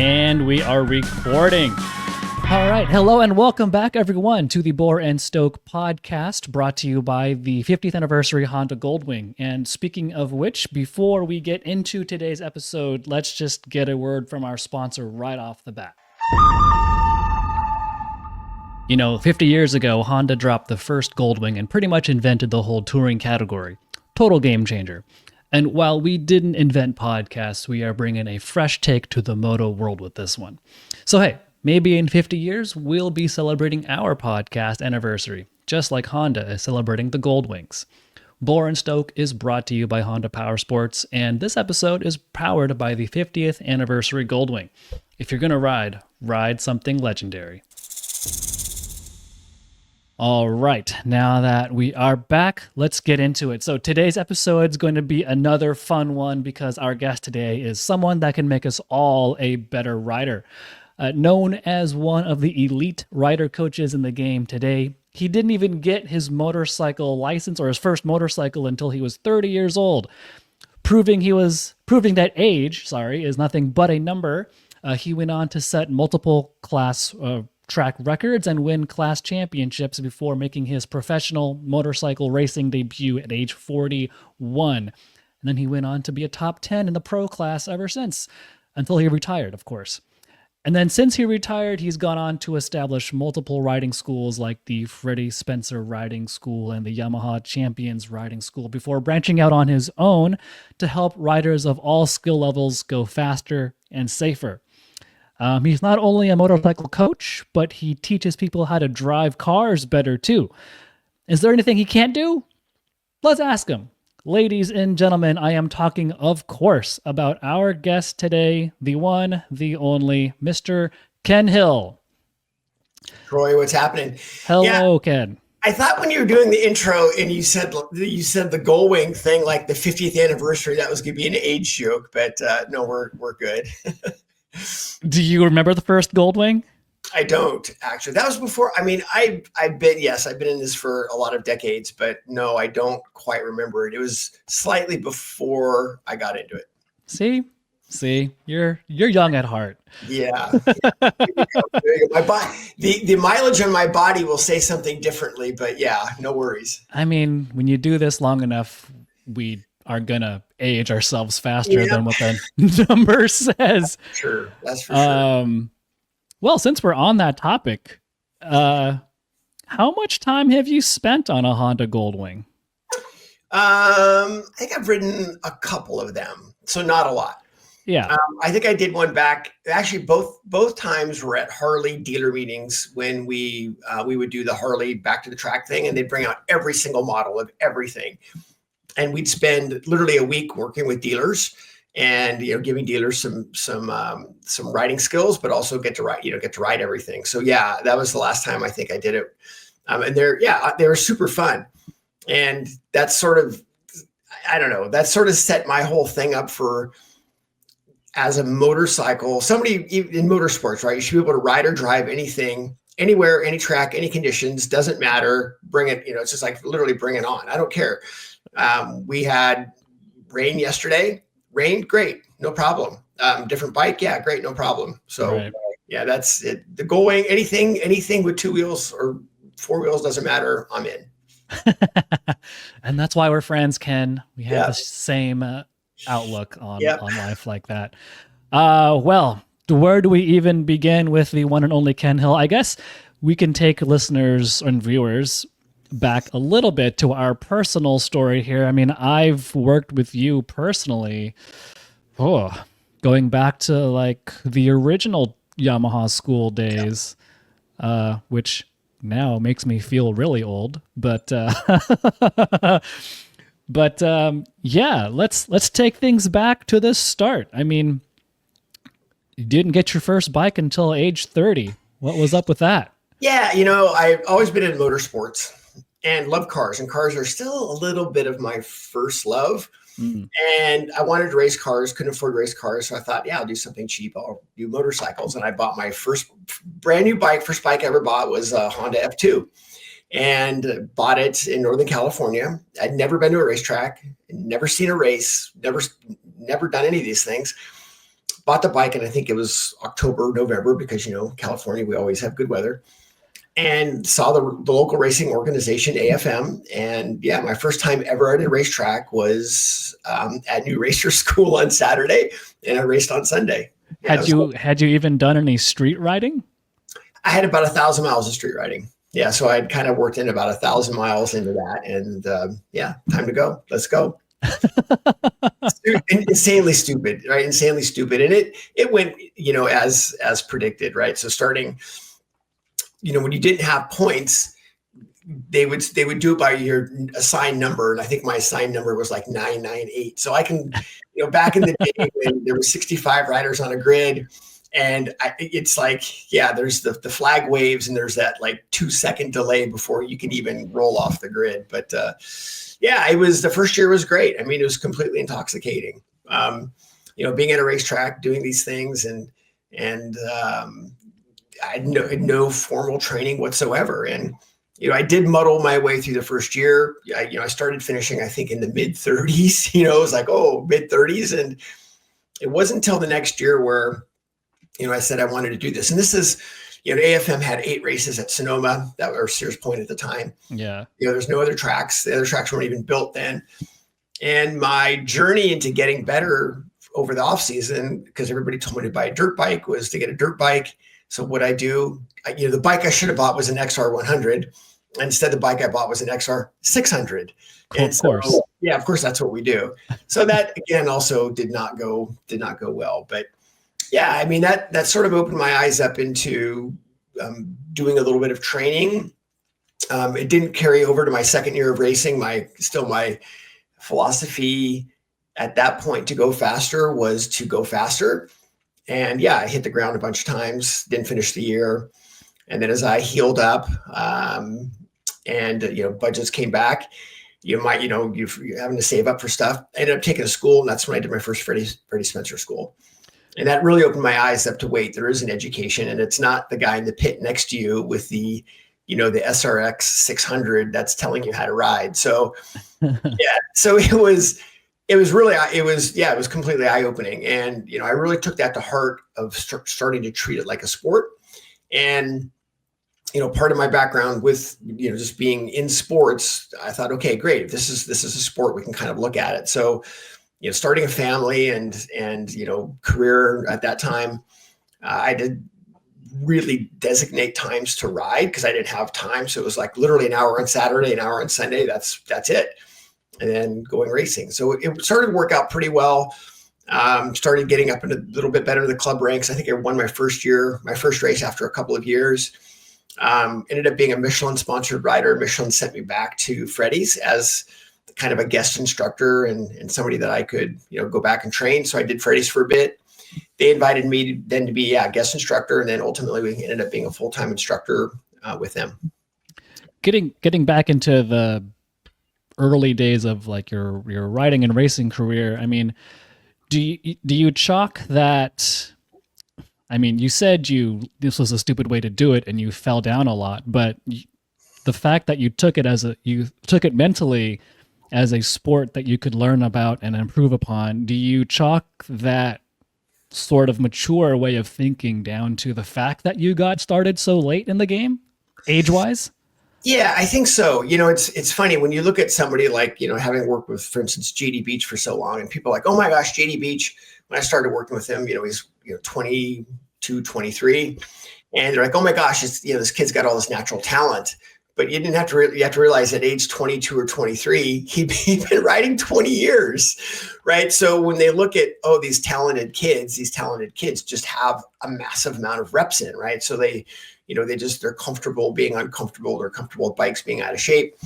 And we are recording. All right. Hello and welcome back, everyone, to the Bore and Stoke podcast, brought to you by the 50th anniversary Honda Goldwing. And speaking of which, before we get into today's episode, let's just get a word from our sponsor right off the bat. 50 years ago, Honda dropped the first Goldwing and pretty much invented the whole touring category. Total game changer. And while we didn't invent podcasts, we are bringing a fresh take to the moto world with this one. So hey, maybe in 50 years, we'll be celebrating our podcast anniversary, just like Honda is celebrating the Goldwings. Bore and Stoke is brought to you by Honda Power Sports, and this episode is powered by the 50th anniversary Goldwing. If you're gonna ride something legendary. All right, now that we are back, let's get into it. So today's episode is going to be another fun one because our guest today is someone that can make us all a better rider. Known as one of the elite rider coaches in the game today, he didn't even get his motorcycle license or his first motorcycle until he was 30 years old. Proving that age, is nothing but a number. He went on to set multiple class track records and win class championships before making his professional motorcycle racing debut at age 41. And then he went on to be a top 10 in the pro class ever since, until he retired, of course. And then since he retired, he's gone on to establish multiple riding schools like the Freddie Spencer Riding School and the Yamaha Champions Riding School before branching out on his own to help riders of all skill levels go faster and safer. He's not only a motorcycle coach, but he teaches people how to drive cars better too. Is there anything he can't do? Let's ask him. Ladies and gentlemen, I am talking, of course, about our guest today, the one, the only, Mr. Ken Hill. Troy, what's happening? Hello, Ken. I thought when you were doing the intro and you said the Goldwing thing, like the 50th anniversary, that was going to be an age joke, but no, we're good. Do you remember the first Goldwing? I don't actually. That was before. I mean, I've been in this for a lot of decades, but no, I don't quite remember it. It was slightly before I got into it. See, you're young at heart. Yeah. There you go. My body, the mileage on my body will say something differently, but yeah, no worries. I mean, when you do this long enough, we are gonna age ourselves faster than what the number says. That's for sure. Well, since we're on that topic, how much time have you spent on a Honda Goldwing? I think I've ridden a couple of them, so not a lot. Yeah. I think I did one back. Actually, both times were at Harley dealer meetings when we would do the Harley back to the track thing, and they'd bring out every single model of everything. And we'd spend literally a week working with dealers and, giving dealers some riding skills, but also get to ride everything. So yeah, that was the last time I think I did it. And they were super fun. And that's sort of, I don't know, that sort of set my whole thing up for, as a motorcycle, somebody in motorsports, right? You should be able to ride or drive anything, anywhere, any track, any conditions, doesn't matter. Bring it, it's just like literally bring it on. I don't care. We had rain yesterday. Rain, great, no problem. Different bike, yeah, great, no problem. So right. Yeah, that's it. The Goldwing, anything with 2 wheels or 4 wheels doesn't matter. I'm in. And that's why we're friends, Ken. We have the same outlook on life like that. Well, where do we even begin with the one and only Ken Hill? I guess we can take listeners and viewers back a little bit to our personal story here. I mean, I've worked with you personally, going back to like the original Yamaha school days, which now makes me feel really old. But let's take things back to the start. I mean, you didn't get your first bike until age 30. What was up with that? Yeah, I've always been in motorsports and love cars, and cars are still a little bit of my first love. And I wanted to race cars, couldn't afford to race cars. So I thought, I'll do something cheap. I'll do motorcycles. And I bought my first brand new bike. First bike I ever bought was a Honda F2, and bought it in Northern California. I'd never been to a racetrack, never seen a race, never done any of these things. bought the bike, and I think it was October, November, because, California, we always have good weather, and saw the local racing organization, AFM. And yeah, my first time ever at a racetrack was at New Racer School on Saturday, and I raced on Sunday. Yeah, Had you even done any street riding? I had about 1,000 miles of street riding. Yeah, so I'd kind of worked in about 1,000 miles into that, and yeah, time to go. Let's go. Insanely stupid, right? Insanely stupid, and it went, as predicted, right? So starting, when you didn't have points, they would do it by your assigned number, and I think my assigned number was like 998. So I can, back in the day when there were 65 riders on a grid. And it's like, yeah, there's the flag waves, and there's that like 2-second delay before you can even roll off the grid. But yeah, the first year was great. I mean, it was completely intoxicating. Being at a racetrack, doing these things, and I had no formal training whatsoever. And I did muddle my way through the first year. I started finishing, I think, in the mid 30s. It was like, oh, mid 30s, and it wasn't until the next year where I said I wanted to do this. And this is, AFM had 8 races at Sonoma that were Sears Point at the time. Yeah. There's no other tracks. The other tracks weren't even built then. And my journey into getting better over the off season, because everybody told me to buy a dirt bike, was to get a dirt bike. So what I do, the bike I should have bought was an XR 100. Instead, the bike I bought was an XR 600. Of course. Yeah, of course, that's what we do. So that, again, also did not go well. But yeah, I mean, that sort of opened my eyes up into doing a little bit of training. It didn't carry over to my second year of racing. My philosophy at that point to go faster was to go faster. And yeah, I hit the ground a bunch of times, didn't finish the year. And then as I healed up and budgets came back, you're having to save up for stuff. I ended up taking a school, and that's when I did my first Freddie Spencer school. And that really opened my eyes up to, wait, there is an education, and it's not the guy in the pit next to you with the SRX 600 that's telling you how to ride. So yeah, so it was completely eye-opening. And, I really took that to heart of starting to treat it like a sport. And, part of my background with, just being in sports, I thought, okay, great. If this is a sport, we can kind of look at it. So, starting a family and career at that time, I did really designate times to ride because I didn't have time. So it was like literally an hour on Saturday, an hour on Sunday. That's it. And then going racing. So it started to work out pretty well. Started getting up a little bit better in the club ranks. I think I won my first race after a couple of years. Ended up being a Michelin sponsored rider. Michelin sent me back to Freddie's as kind of a guest instructor and somebody that I could, go back and train. So I did Freddie's for a bit. They invited me then to be a guest instructor. And then ultimately we ended up being a full-time instructor with them. Getting back into the early days of like your riding and racing career. I mean, do you chalk that? I mean, you said this was a stupid way to do it and you fell down a lot, but the fact that you took it mentally as a sport that you could learn about and improve upon, do you chalk that sort of mature way of thinking down to the fact that you got started so late in the game, age-wise? Yeah, I think so. It's funny when you look at somebody like, having worked with, for instance, JD Beach for so long, and people are like, oh my gosh, JD Beach, when I started working with him, he's 22, 23. And they're like, oh my gosh, this kid's got all this natural talent. But you didn't have to. You have to realize at age 22 or 23, he'd been riding 20 years, right? So when they look at these talented kids just have a massive amount of reps in, right? So they're comfortable being uncomfortable. They're comfortable with bikes being out of shape.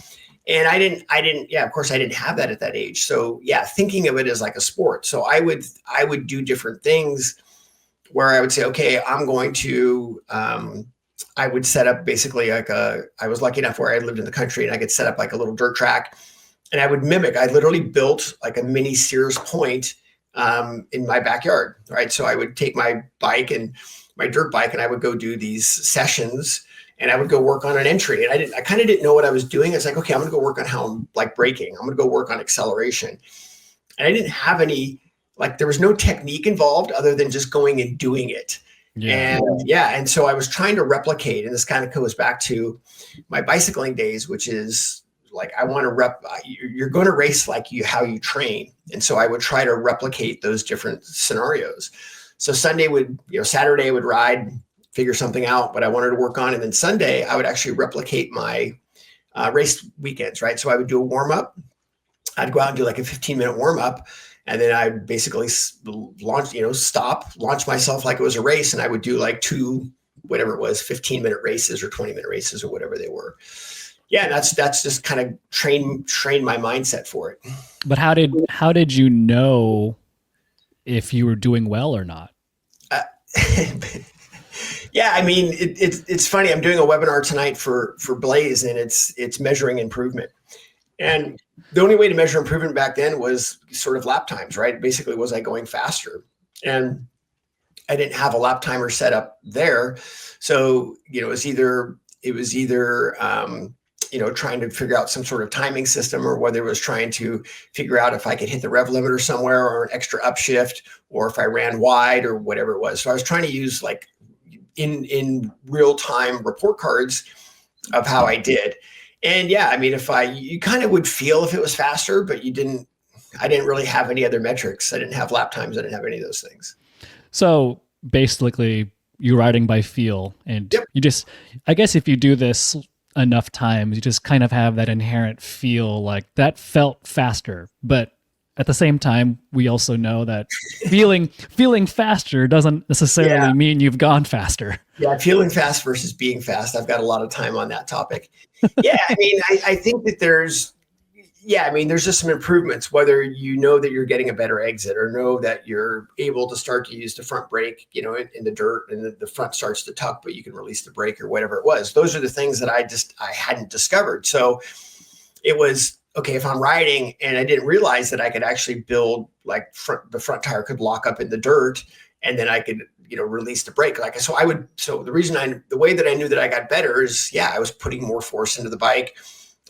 And I didn't. Yeah, of course, I didn't have that at that age. So yeah, thinking of it as like a sport. So I would do different things where I would say, okay, I'm going to. I would set up basically I was lucky enough where I lived in the country and I could set up like a little dirt track, and I would mimic. I literally built like a mini Sears Point in my backyard, right? So I would take my bike and my dirt bike and I would go do these sessions and I would go work on an entry. And I kind of didn't know what I was doing. It's like, okay, I'm going to go work on how I'm like braking. I'm going to go work on acceleration. And I didn't have any like there was no technique involved other than just going and doing it. Yeah. And so I was trying to replicate, and this kind of goes back to my bicycling days, which is like, I want to you're going to race like how you train. And so I would try to replicate those different scenarios. So Saturday I would ride, figure something out, but I wanted to work on. And then Sunday I would actually replicate my race weekends, right? So I would do a warm up. I'd go out and do like a 15-minute warm up. And then I would basically launch myself like it was a race. And I would do like 2, whatever it was, 15-minute races or 20-minute races or whatever they were. Yeah. That's just kind of train my mindset for it. But how did you know if you were doing well or not? Yeah, I mean, it's funny. I'm doing a webinar tonight for Blaze, and it's measuring improvement. And the only way to measure improvement back then was sort of lap times, right? Basically, was I going faster? And I didn't have a lap timer set up there, so it was either trying to figure out some sort of timing system, or whether it was trying to figure out if I could hit the rev limiter somewhere, or an extra upshift, or if I ran wide, or whatever it was. So I was trying to use like in real time report cards of how I did. And yeah, I mean, you kind of would feel if it was faster, but I didn't really have any other metrics. I didn't have lap times. I didn't have any of those things. So basically you're riding by feel, and Yep. you just, I guess if you do this enough times, you just kind of have that inherent feel like that felt faster. But at the same time, we also know that feeling faster doesn't necessarily mean you've gone faster. Yeah, feeling fast versus being fast. I've got a lot of time on that topic. Yeah, I mean, I think that there's just some improvements, whether you know that you're getting a better exit, or know that you're able to start to use the front brake, in the dirt, and the front starts to tuck, but you can release the brake or whatever it was. Those are the things that I hadn't discovered. So it was, okay, if I'm riding and I didn't realize that I could actually build like the front tire could lock up in the dirt, and then I could, release the brake. So the way that I knew that I got better is, I was putting more force into the bike.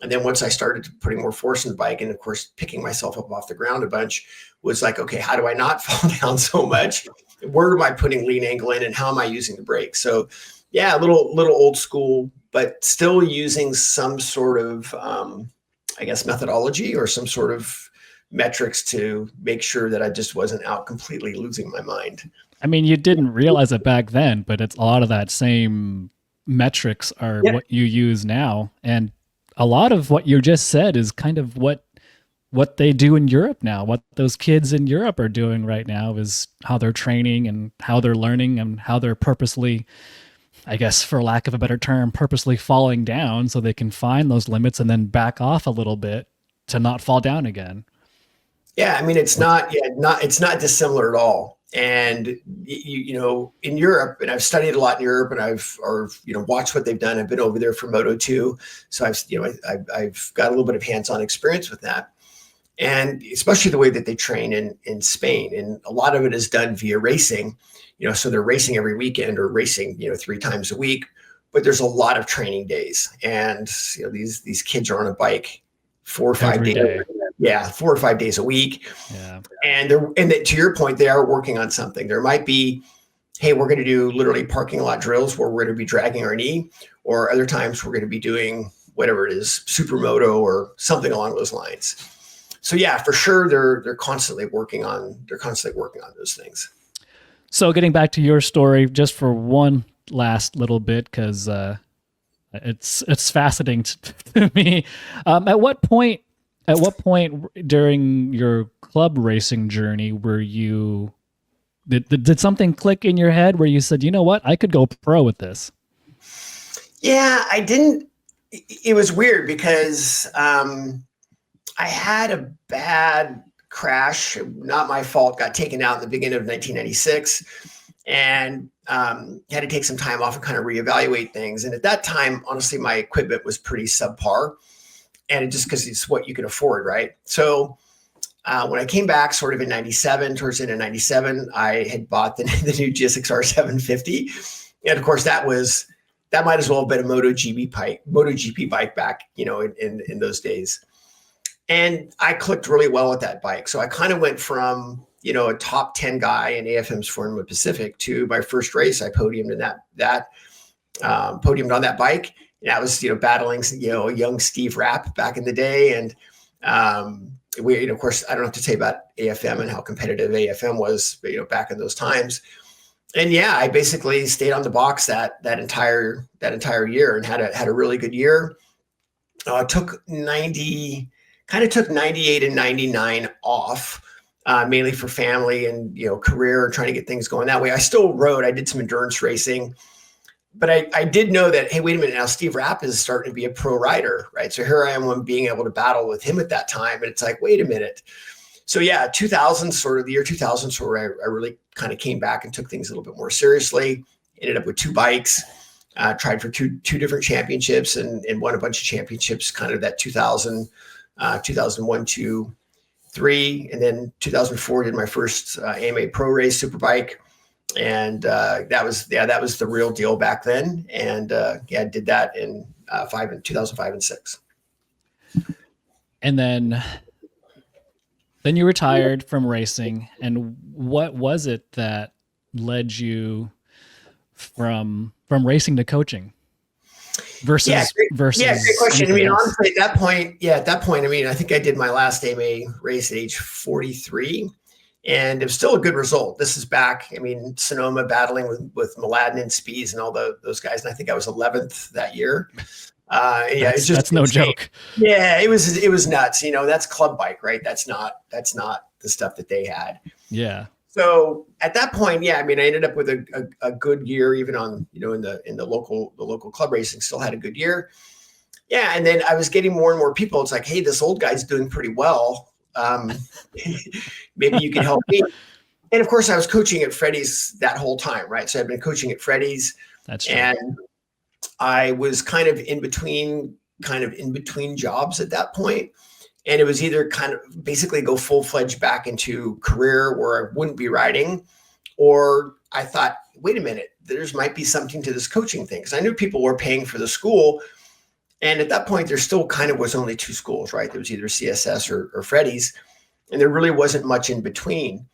And then once I started putting more force in the bike, and of course, picking myself up off the ground a bunch, was like, okay, how do I not fall down so much? Where am I putting lean angle in, and how am I using the brake? So yeah, a little old school, but still using some sort of, methodology, or some sort of metrics to make sure that I just wasn't out completely losing my mind. I mean, you didn't realize it back then, but it's a lot of that same metrics are what you use now. And a lot of what you just said is kind of what they do in Europe now. What those kids in Europe are doing right now is how they're training, and how they're learning, and how they're purposely, I guess, for lack of a better term, purposely falling down so they can find those limits and then back off a little bit to not fall down again. Yeah, I mean, it's not dissimilar at all. And in Europe, and I've studied a lot in Europe, and I've watched what they've done. I've been over there for Moto2, so I've got a little bit of hands-on experience with that, and especially the way that they train in Spain. And a lot of it is done via racing. So they're racing every weekend, or racing 3 times a week. But there's a lot of training days, and these kids are on a bike 4 or 5 days. Yeah, 4 or 5 days a week. Yeah. And to your point, they are working on something. There might be, hey, we're going to do literally parking lot drills where we're going to be dragging our knee, or other times we're going to be doing whatever it is, supermoto or something along those lines. So yeah, for sure, they're constantly working on those things. So getting back to your story, just for one last little bit, because it's fascinating to me. At what point during your club racing journey were you? Did something click in your head where you said, you know what, I could go pro with this? Yeah, I didn't. It was weird because I had a bad crash, not my fault, got taken out in the beginning of 1996, and had to take some time off and kind of reevaluate things. And at that time, honestly, my equipment was pretty subpar, and it just because it's what you can afford, right? So when I came back sort of in 97, towards the end of 97, I had bought the new GSX-R 750. And of course, that might as well have been a MotoGP bike back, in those days. And I clicked really well with that bike. So I kind of went from, a top 10 guy in AFM's Formula Pacific to my first race. I podiumed in podiumed on that bike. And I was, battling, young Steve Rapp back in the day. And of course, I don't have to say about AFM and how competitive AFM was, back in those times. And yeah, I basically stayed on the box that entire year and had a really good year. Took 98 and 99 off, mainly for family and, career and trying to get things going that way. I still rode. I did some endurance racing, but I did know that, hey, wait a minute, now Steve Rapp is starting to be a pro rider, right? So here I am being able to battle with him at that time. And it's like, wait a minute. So yeah, the year 2000 where I really kind of came back and took things a little bit more seriously. Ended up with 2 bikes, tried for two different championships and won a bunch of championships, kind of that 2001, 2, 3, and then 2004 did my first AMA Pro Race Superbike. And that was the real deal back then. And did that in 2005 and 6. And then you retired from racing. And what was it that led you from racing to coaching versus great question. I mean, honestly, at that point, I mean, I think I did my last AMA race at age 43. And it was still a good result. This is back, I mean, Sonoma battling with Mladen and Spies and all those guys. And I think I was 11th that year. That's no joke. Yeah, it was nuts. That's club bike, right? That's not the stuff that they had. Yeah. So at that point, I mean, I ended up with a good year, even on, in the local club racing, still had a good year. Yeah. And then I was getting more and more people. It's like, hey, this old guy's doing pretty well. Maybe you can help me. And of course I was coaching at Freddy's that whole time. Right. So I've been coaching at Freddy's. That's true. And I was kind of in between jobs at that point. And it was either kind of basically go full-fledged back into career where I wouldn't be riding, or I thought, wait a minute, might be something to this coaching thing. Because I knew people were paying for the school. And at that point, there still kind of was only 2 schools, right? There was either CSS or Freddy's, and there really wasn't much in between.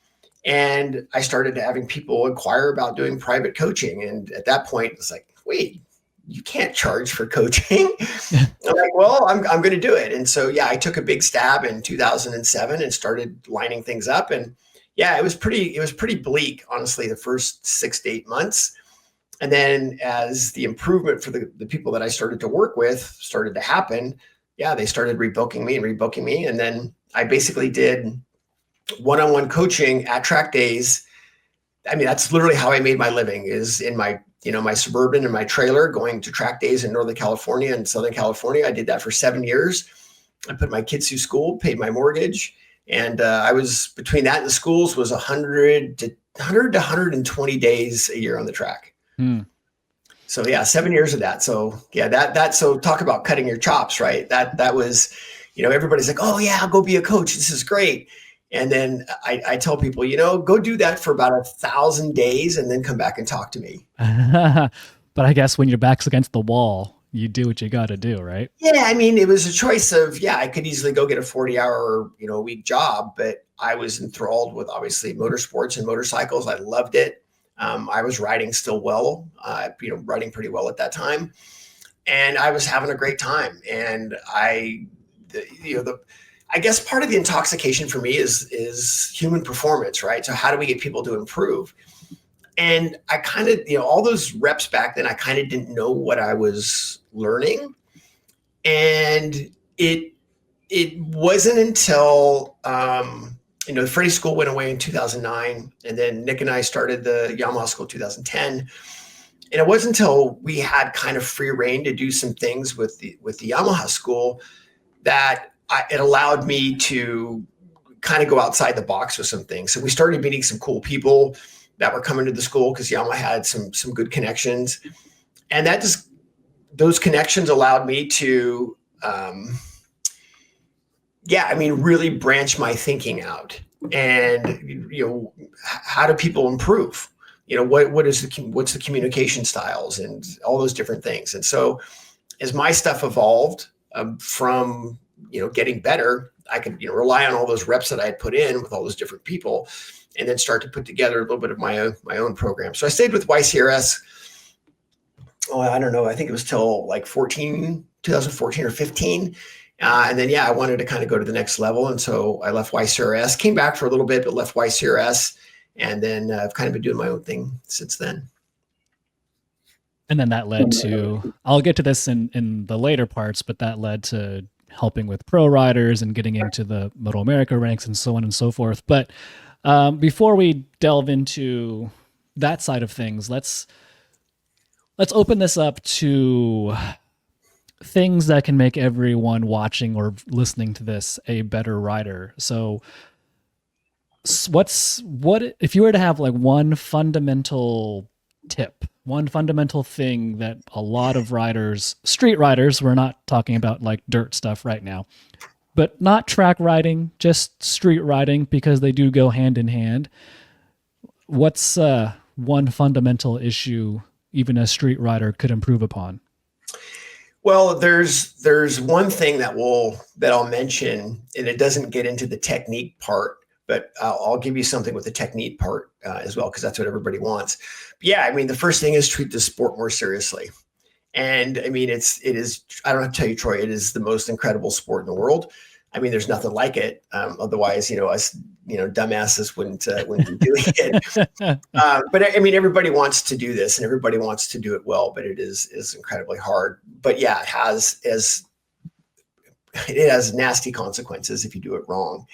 And I started having people inquire about doing private coaching. And at that point, it's like, wait, you can't charge for coaching. I'm like, well, I'm going to do it. And so, I took a big stab in 2007 and started lining things up. And it was pretty bleak, honestly, the first 6 to 8 months. And then as the improvement for the people that I started to work with started to happen, they started rebooking me. And then I basically did one-on-one coaching at track days. I mean, that's literally how I made my living, is in my Suburban and my trailer, going to track days in Northern California and Southern California. I did that for 7 years. I put my kids through school, paid my mortgage. And I was, between that and the schools, was 100 to 120 days a year on the track. So 7 years of that. So so talk about cutting your chops, right? That was, everybody's like, oh yeah, I'll go be a coach. This is great. And then I tell people, go do that for about 1,000 days and then come back and talk to me. But I guess when your back's against the wall, you do what you got to do, right? Yeah. I mean, it was a choice of, I could easily go get a 40-hour, a week job, but I was enthralled with obviously motorsports and motorcycles. I loved it. I was riding still well, riding pretty well at that time, and I was having a great time. And I guess part of the intoxication for me is human performance, right? So how do we get people to improve? And I kind of, all those reps back then, I kind of didn't know what I was learning. And it wasn't until, the Freddie School went away in 2009, and then Nick and I started the Yamaha School in 2010. And it wasn't until we had kind of free reign to do some things with the Yamaha School that it allowed me to kind of go outside the box with some things. So we started meeting some cool people that were coming to the school because Yamaha had some good connections, and those connections allowed me to, really branch my thinking out. And, how do people improve? What's the communication styles and all those different things. And so as my stuff evolved from, getting better, I could, rely on all those reps that I had put in with all those different people, and then start to put together a little bit of my own program. So I stayed with YCRS. Oh, I don't know. I think it was till like 2014 or 15. And then, I wanted to kind of go to the next level. And so I left YCRS, came back for a little bit, but left YCRS. And then I've kind of been doing my own thing since then. And then that led to, I'll get to this in the later parts, but that led to helping with pro riders and getting into the Moto America ranks and so on and so forth. But before we delve into that side of things, let's open this up to things that can make everyone watching or listening to this a better rider. So what if you were to have like one fundamental tip, one fundamental thing that a lot of riders, street riders, we're not talking about like dirt stuff right now, but not track riding, just street riding, because they do go hand in hand. What's one fundamental issue even a street rider could improve upon? Well, there's one thing that I'll mention, and it doesn't get into the technique part, but I'll give you something with the technique part as well, because that's what everybody wants. But yeah, I mean, the first thing is treat the sport more seriously. And I mean, it is, I don't have to tell you, Troy, it is the most incredible sport in the world. I mean, there's nothing like it. Otherwise, us, dumbasses wouldn't be doing it. But I mean, everybody wants to do this and everybody wants to do it well, but it is incredibly hard. But yeah, it has nasty consequences if you do it wrong.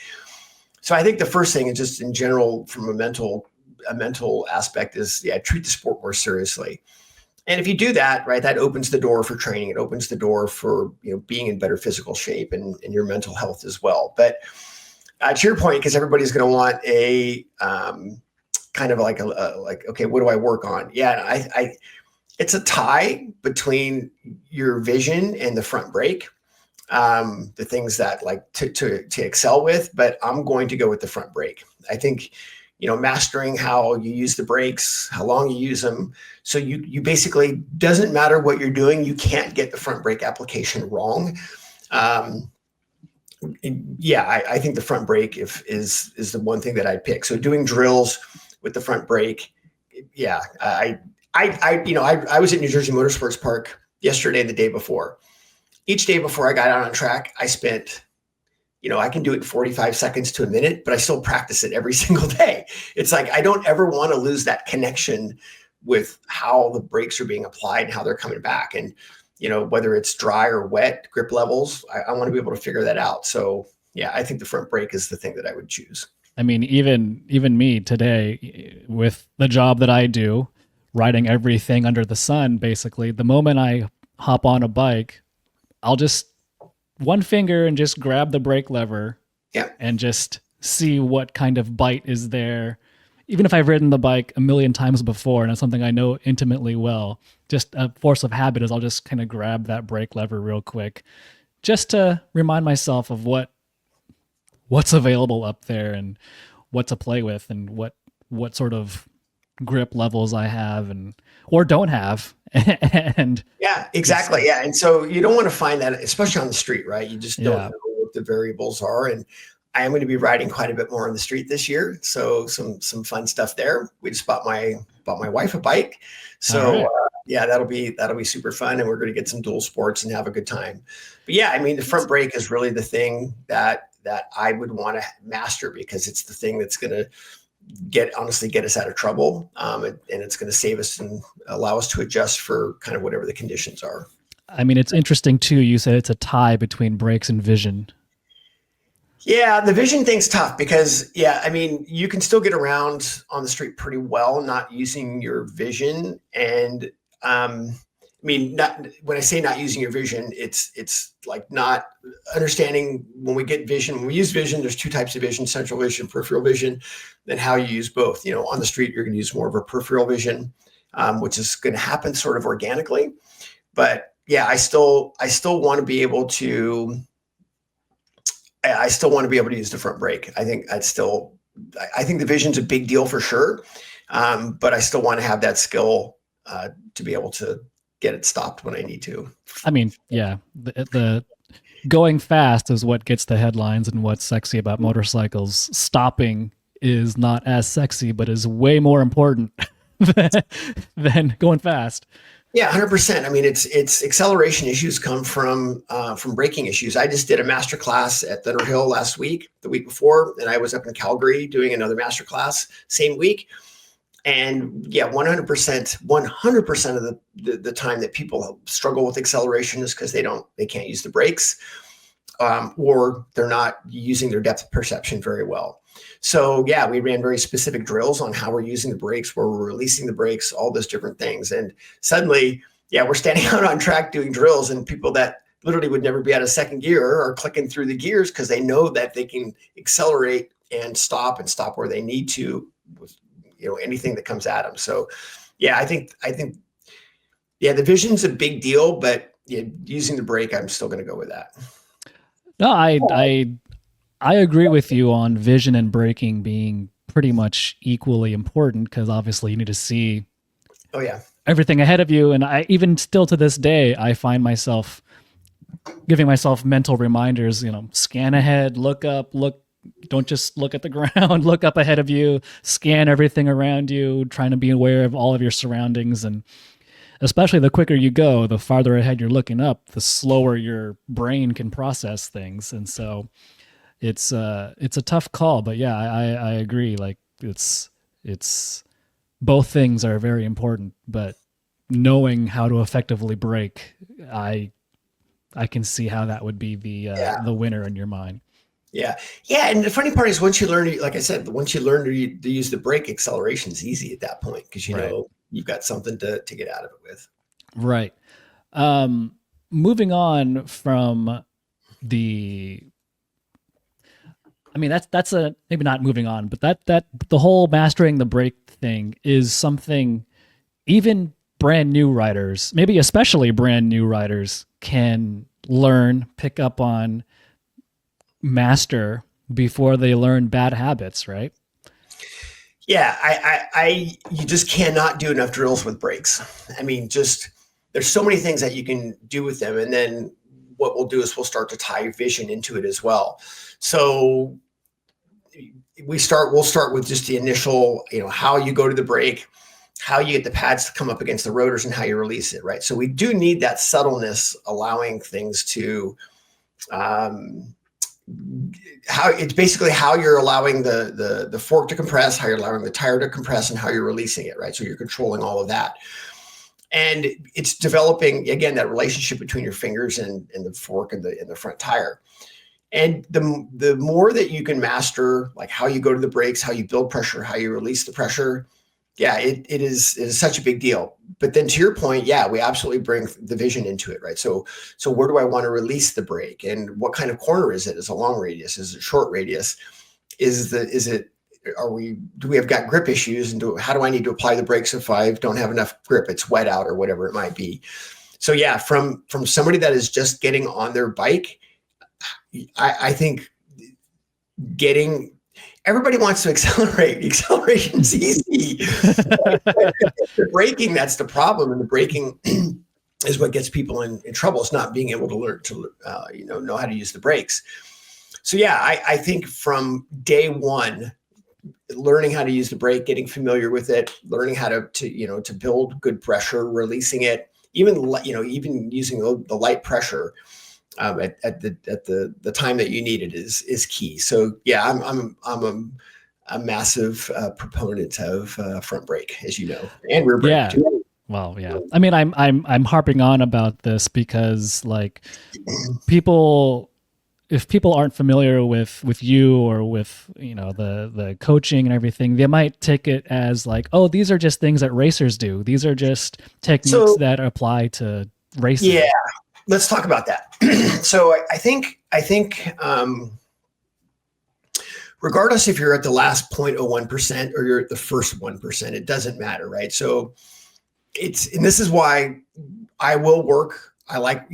So I think the first thing is just in general, from a mental aspect, is treat the sport more seriously. And if you do that, right, that opens the door for training. It opens the door for being in better physical shape and your mental health as well. But to your point, because everybody's going to want a kind of like okay, what do I work on? Yeah, it's a tie between your vision and the front brake, the things that like to excel with. But I'm going to go with the front brake. I think mastering how you use the brakes, how long you use them. So you basically, doesn't matter what you're doing, you can't get the front brake application wrong. I think the front brake is the one thing that I'd pick. So doing drills with the front brake. Yeah. I was at New Jersey Motorsports Park yesterday and the day before. Each day before I got out on track, I spent, I can do it in 45 seconds to a minute, but I still practice it every single day. It's like, I don't ever want to lose that connection with how the brakes are being applied and how they're coming back. And, whether it's dry or wet grip levels, I want to be able to figure that out. So yeah, I think the front brake is the thing that I would choose. I mean, even me today, with the job that I do, riding everything under the sun, basically, the moment I hop on a bike, I'll just one finger and just grab the brake lever, and just see what kind of bite is there. Even if I've ridden the bike a million times before and it's something I know intimately well, just a force of habit is I'll just kind of grab that brake lever real quick, just to remind myself of what's available up there and what to play with and what sort of grip levels I have or don't have. And yeah, exactly. Yeah. And so you don't want to find that, especially on the street, right? You just don't know what the variables are. And I am going to be riding quite a bit more on the street this year. So some fun stuff there. We just bought my wife a bike. So that'll be super fun. And we're going to get some dual sports and have a good time. But yeah, I mean, the front brake is really the thing that I would want to master, because it's the thing that's going to get us out of trouble. And it's going to save us and allow us to adjust for kind of whatever the conditions are. I mean, it's interesting too. You said it's a tie between brakes and vision. Yeah, the vision thing's tough because, I mean, you can still get around on the street pretty well not using your vision. And I mean, when I say not using your vision, it's like not understanding when we use vision, there's two types of vision: central vision, peripheral vision, then how you use both. On the street, you're going to use more of a peripheral vision, which is going to happen sort of organically. But yeah, I still want to be able to use the front brake. I think the vision's a big deal for sure. But I still want to have that skill to be able to get it stopped when I need to. I mean, yeah, the Going fast is what gets the headlines and what's sexy about motorcycles. Stopping is not as sexy, but is way more important than, than going fast. Yeah, 100%. I mean, it's acceleration issues come from braking issues. I just did a master class at Thunder Hill last week, the week before, and I was up in Calgary doing another master class same week. And yeah, 100% of the time that people struggle with acceleration is because they can't use the brakes, or they're not using their depth perception very well. So yeah, we ran very specific drills on how we're using the brakes, where we're releasing the brakes, all those different things. And suddenly, yeah, we're standing out on track doing drills, and people that literally would never be out of second gear are clicking through the gears because they know that they can accelerate and stop where they need to with anything that comes at them. So yeah, I think yeah, the vision's a big deal, but yeah, using the brake, I'm still going to go with that. No, I agree with you on vision and braking being pretty much equally important, because obviously you need to see Oh yeah, everything ahead of you. And I even still to this day, I find myself giving myself mental reminders, scan ahead, look up, don't just look at the ground, look up ahead of you, scan everything around you, trying to be aware of all of your surroundings. And especially the quicker you go, the farther ahead you're looking up, the slower your brain can process things. And so it's a tough call, but yeah, I agree. Like it's both things are very important, but knowing how to effectively brake, I can see how that would be the winner in your mind. yeah, yeah. And the funny part is, once you learn, like I said, once you learn to use the brake, acceleration is easy at that point because Right. you've got something to get out of it with. Right. Moving on from the, I mean, that's a, maybe not moving on, but that the whole mastering the brake thing is something even brand new riders, maybe especially brand new riders, can learn, pick up on, master before they learn bad habits, right? Yeah, you just cannot do enough drills with brakes. I mean, just there's so many things that you can do with them, and then what we'll do is we'll start to tie vision into it as well. So we'll start with just the initial, how you go to the brake, how you get the pads to come up against the rotors, and how you release it, right? So we do need that subtleness, allowing things to how it's basically how you're allowing the fork to compress, how you're allowing the tire to compress, and how you're releasing it, right? So you're controlling all of that. And it's developing, again, that relationship between your fingers and the fork and the front tire. And the more that you can master, like how you go to the brakes, how you build pressure, how you release the pressure, yeah, it is such a big deal. But then to your point, yeah, we absolutely bring the vision into it, right? So where do I want to release the brake, and what kind of corner is it? Is it a long radius? Is it a short radius? Do we have got grip issues, and how do I need to apply the brakes if I don't have enough grip? It's wet out or whatever it might be. So yeah, from somebody that is just getting on their bike, I think everybody wants to accelerate. Acceleration's easy. The braking, that's the problem. And the braking is what gets people in trouble. It's not being able to learn to, know how to use the brakes. So yeah, I think from day one, learning how to use the brake, getting familiar with it, learning how to build good pressure, releasing it, even using the light pressure at the time that you need it is key. So yeah, I'm a massive proponent of front brake, as you know, and rear brake Yeah. too. Well, yeah. I mean, I'm harping on about this because, like, people, if people aren't familiar with you or with the coaching and everything, they might take it as like, oh, these are just things that racers do. These are just techniques that apply to racing. Yeah, let's talk about that. So I think regardless if you're at the last 0.01% or you're at the first 1%, it doesn't matter, right? So and this is why I will work. I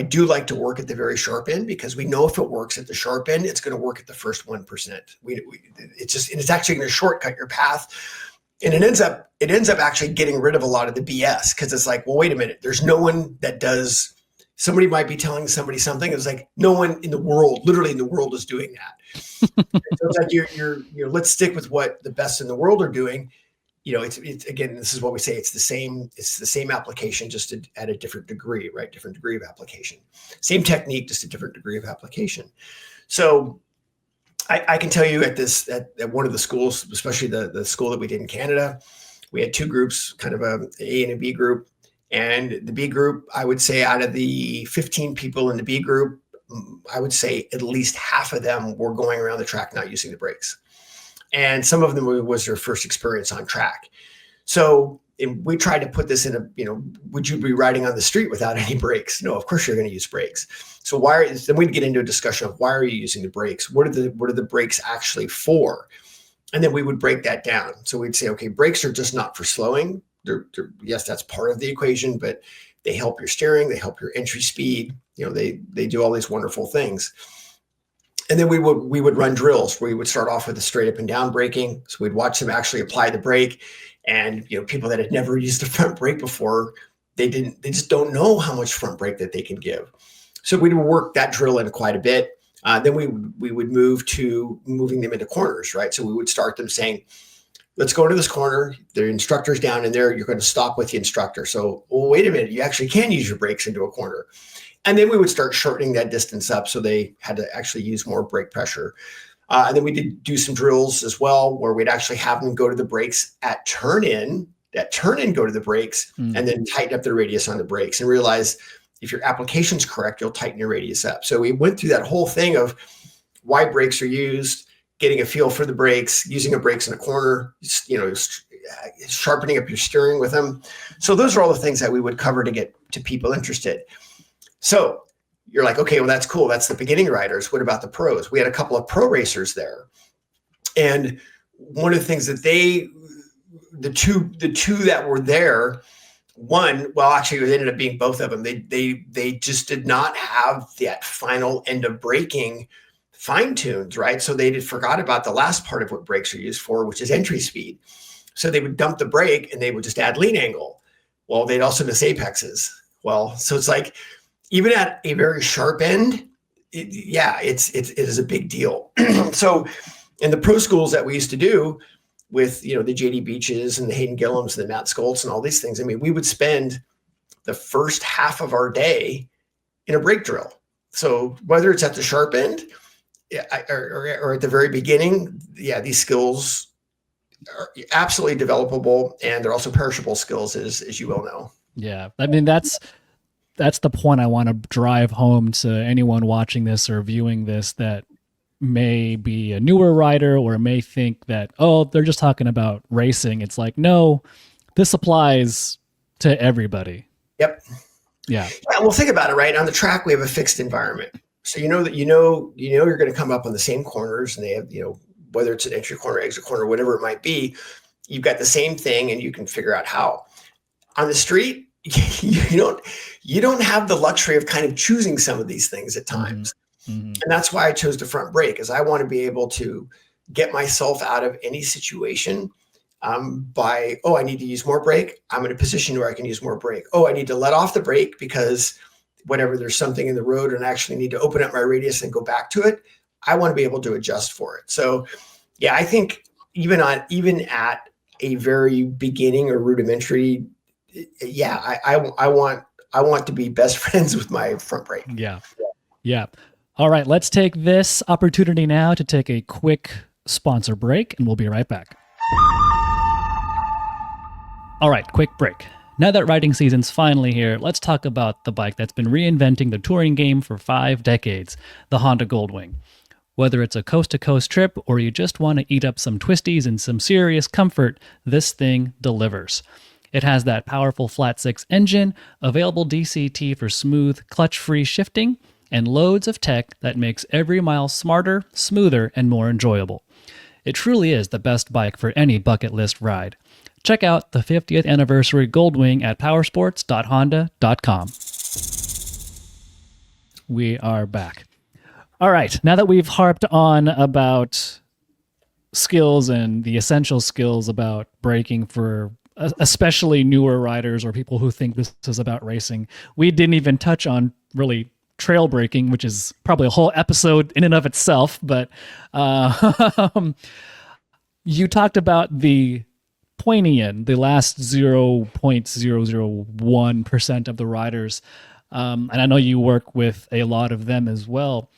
do like to work at the very sharp end, because we know if it works at the sharp end, it's going to work at the first 1%. It's actually going to shortcut your path. And it ends up actually getting rid of a lot of the BS, because it's like, well, wait a minute, there's no one that does somebody might be telling somebody something. It's like no one in the world, literally in the world, is doing that. So it's like let's stick with what the best in the world are doing. It's again, this is what we say. It's the same application, just at a different degree, right? Different degree of application. Same technique, just a different degree of application. So I can tell you at one of the schools, especially the school that we did in Canada, we had two groups, kind of a A and a B group. And the B group, I would say out of the 15 people in the B group, I would say at least half of them were going around the track not using the brakes. And some of them was their first experience on track. So we tried to put this in would you be riding on the street without any brakes? No, of course you're going to use brakes. So then we'd get into a discussion of why are you using the brakes? What are the brakes actually for? And then we would break that down. So we'd say, okay, brakes are just not for slowing. Yes, that's part of the equation, but they help your steering, they help your entry speed. They do all these wonderful things. And then we would run drills where we would start off with a straight up and down braking. So we'd watch them actually apply the brake. And people that had never used the front brake before, they just don't know how much front brake that they can give. So we would work that drill in quite a bit. Then we would move to moving them into corners, right? So we would start them saying, let's go into this corner. The instructor's down in there. You're going to stop with the instructor. So, wait a minute, you actually can use your brakes into a corner. And then we would start shortening that distance up so they had to actually use more brake pressure. And then we did do some drills as well where we'd actually have them go to the brakes at turn in, go to the brakes, and then tighten up the radius on the brakes and realize if your application's correct, you'll tighten your radius up. So we went through that whole thing of why brakes are used, getting a feel for the brakes, using a brakes in a corner, sharpening up your steering with them. So those are all the things that we would cover to get to people interested. So you're like, okay, well, that's cool. That's the beginning riders. What about the pros? We had a couple of pro racers there. And one of the things that the two that were there, actually it ended up being both of them. They just did not have that final end of braking fine-tuned, right? So they forgot about the last part of what brakes are used for, which is entry speed. So they would dump the brake and they would just add lean angle. Well, they'd also miss apexes. Well, so it's like, even at a very sharp end, it is a big deal. So in the pro schools that we used to do with, the JD Beaches and the Hayden Gillums and the Matt Skolts and all these things, we would spend the first half of our day in a brake drill. So whether it's at the sharp end or at the very beginning, these skills are absolutely developable, and they're also perishable skills, as you well know. Yeah. That's the point I want to drive home to anyone watching this or viewing this that may be a newer rider or may think that, oh, they're just talking about racing. It's like, no, this applies to everybody. Yep. Yeah. Well, think about it, right? On the track, we have a fixed environment. So you're going to come up on the same corners, and they have, whether it's an entry corner, exit corner, whatever it might be, you've got the same thing and you can figure out how. On the street, you don't have the luxury of kind of choosing some of these things at times. Mm-hmm. And that's why I chose the front brake, is I want to be able to get myself out of any situation by, I need to use more brake. I'm in a position where I can use more brake. I need to let off the brake because there's something in the road and I actually need to open up my radius and go back to it. I want to be able to adjust for it. So I think even at a very beginning or rudimentary, I want to be best friends with my front brake. Yeah. All right, let's take this opportunity now to take a quick sponsor break, and we'll be right back. All right, quick break. Now that riding season's finally here, let's talk about the bike that's been reinventing the touring game for 5 decades, the Honda Goldwing. Whether it's a coast-to-coast trip or you just want to eat up some twisties and some serious comfort, this thing delivers. It has that powerful flat-six engine, available DCT for smooth, clutch-free shifting, and loads of tech that makes every mile smarter, smoother, and more enjoyable. It truly is the best bike for any bucket list ride. Check out the 50th anniversary Goldwing at powersports.honda.com. We are back. All right, now that we've harped on about skills and the essential skills about braking for especially newer riders or people who think this is about racing. We didn't even touch on really trail braking, which is probably a whole episode in and of itself. But you talked about the pointy end, the last 0.001% of the riders. And I know you work with a lot of them as well.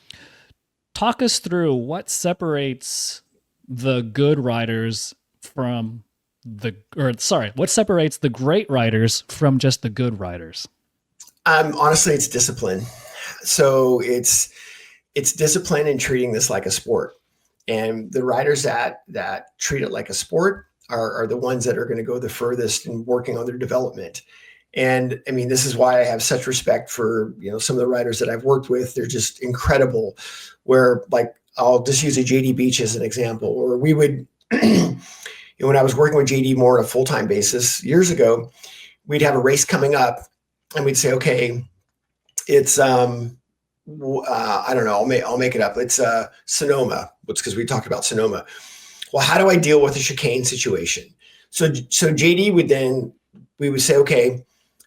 Talk us through what separates the good riders from what separates the great riders from just the good riders? Honestly, it's discipline. So it's discipline in treating this like a sport. And the riders that treat it like a sport are the ones that are going to go the furthest in working on their development. And I mean, this is why I have such respect for, some of the riders that I've worked with. They're just incredible. Where, like, I'll just use a JD Beach as an example, or we would, when I was working with JD more on a full-time basis years ago, we'd have a race coming up and we'd say, okay, it's, I don't know, I'll make it up. It's Sonoma. It's because we talked about Sonoma. Well, how do I deal with a chicane situation? So JD we would say, okay,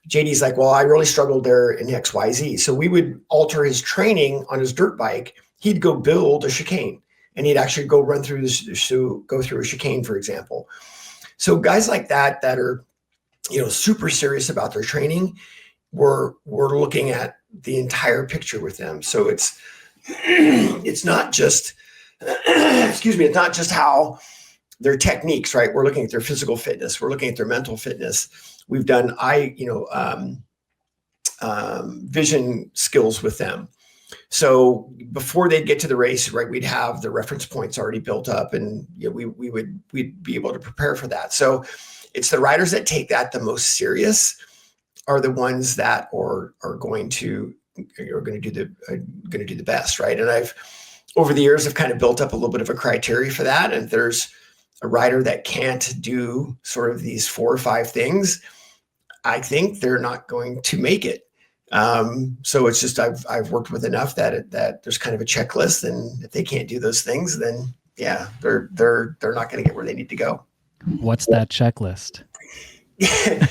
JD's like, well, I really struggled there in XYZ. So we would alter his training on his dirt bike. He'd go build a chicane and he'd actually go run through this, so go through a chicane, for example. So guys like that are, super serious about their training, we're looking at the entire picture with them. So it's not just, it's not just how their techniques, right? We're looking at their physical fitness. We're looking at their mental fitness. We've done vision skills with them. So before they'd get to the race, right, we'd have the reference points already built up, and we'd be able to prepare for that. So it's the riders that take that the most serious are the ones that are going to do the best, right? And I've over the years have kind of built up a little bit of a criteria for that. And if there's a rider that can't do sort of these 4 or 5 things, I think they're not going to make it. So it's just I've worked with enough that there's kind of a checklist, and if they can't do those things, then yeah, they're not going to get where they need to go. What's that checklist? Yeah,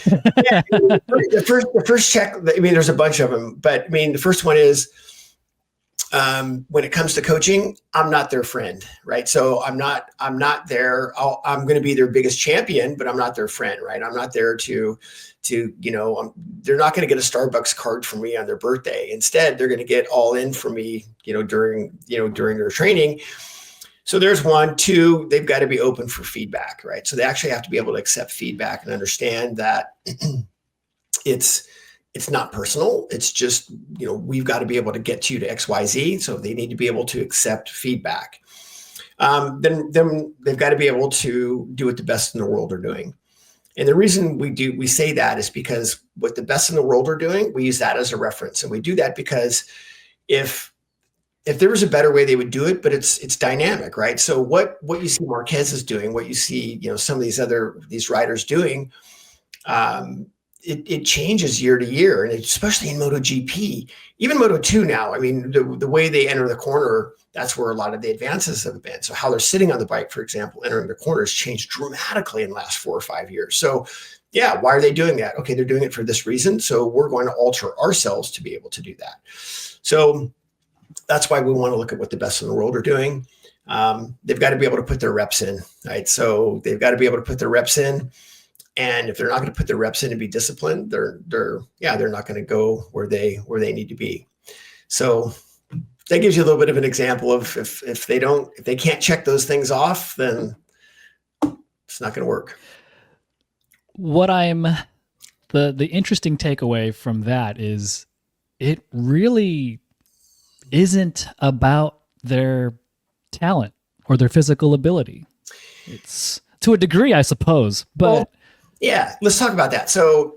the first check. I mean, there's a bunch of them, but I mean, the first one is when it comes to coaching, I'm not their friend, right? So I'm not there. I'm going to be their biggest champion, but I'm not their friend, right? I'm not there to they're not going to get a Starbucks card from me on their birthday. Instead, they're going to get all in from me, during their training. So there's 1, 2, they've got to be open for feedback, right? So they actually have to be able to accept feedback and understand that it's not personal. It's just, we've got to be able to get you to XYZ. So they need to be able to accept feedback. Then they've got to be able to do what the best in the world are doing. And the reason we say that is because what the best in the world are doing, we use that as a reference. And we do that because if there was a better way, they would do it, but it's dynamic, right? So what you see Marquez is doing, what you see, some of these riders doing, it changes year to year, and especially in MotoGP, even Moto2 now. I mean, the way they enter the corner, that's where a lot of the advances have been. So how they're sitting on the bike, for example, entering the corner has changed dramatically in the last 4 or 5 years. So yeah, why are they doing that? Okay, they're doing it for this reason. So we're going to alter ourselves to be able to do that. So that's why we want to look at what the best in the world are doing. They've got to be able to put their reps in, right? So they've got to be able to put their reps in. And if they're not going to put their reps in and be disciplined, they're not going to go where they need to be. So that gives you a little bit of an example of if they can't check those things off, then it's not going to work. What the interesting takeaway from that is it really isn't about their talent or their physical ability. It's to a degree, I suppose, but well, yeah, let's talk about that. So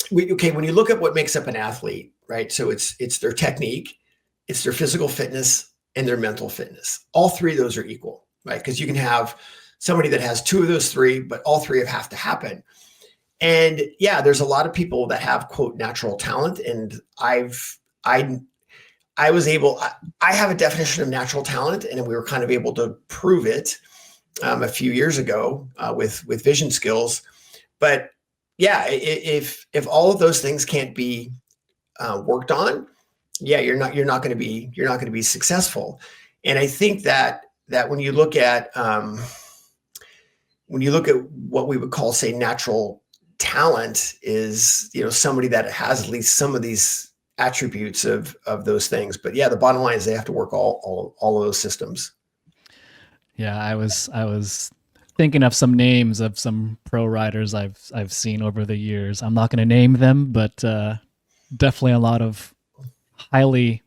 when you look at what makes up an athlete, right? So it's their technique, it's their physical fitness, and their mental fitness. All 3 of those are equal, right? Because you can have somebody that has 2 of those 3, but all 3 have to happen. And yeah, there's a lot of people that have, quote, natural talent. And I have a definition of natural talent, and we were kind of able to prove it a few years ago with vision skills. But yeah, if all of those things can't be worked on, yeah, you're not going to be successful. And I think that when you look at what we would call, say, natural talent, is, somebody that has at least some of these attributes of those things. But yeah, the bottom line is they have to work all of those systems. Yeah, I was thinking of some names of some pro riders I've seen over the years. I'm not going to name them, but definitely a lot of highly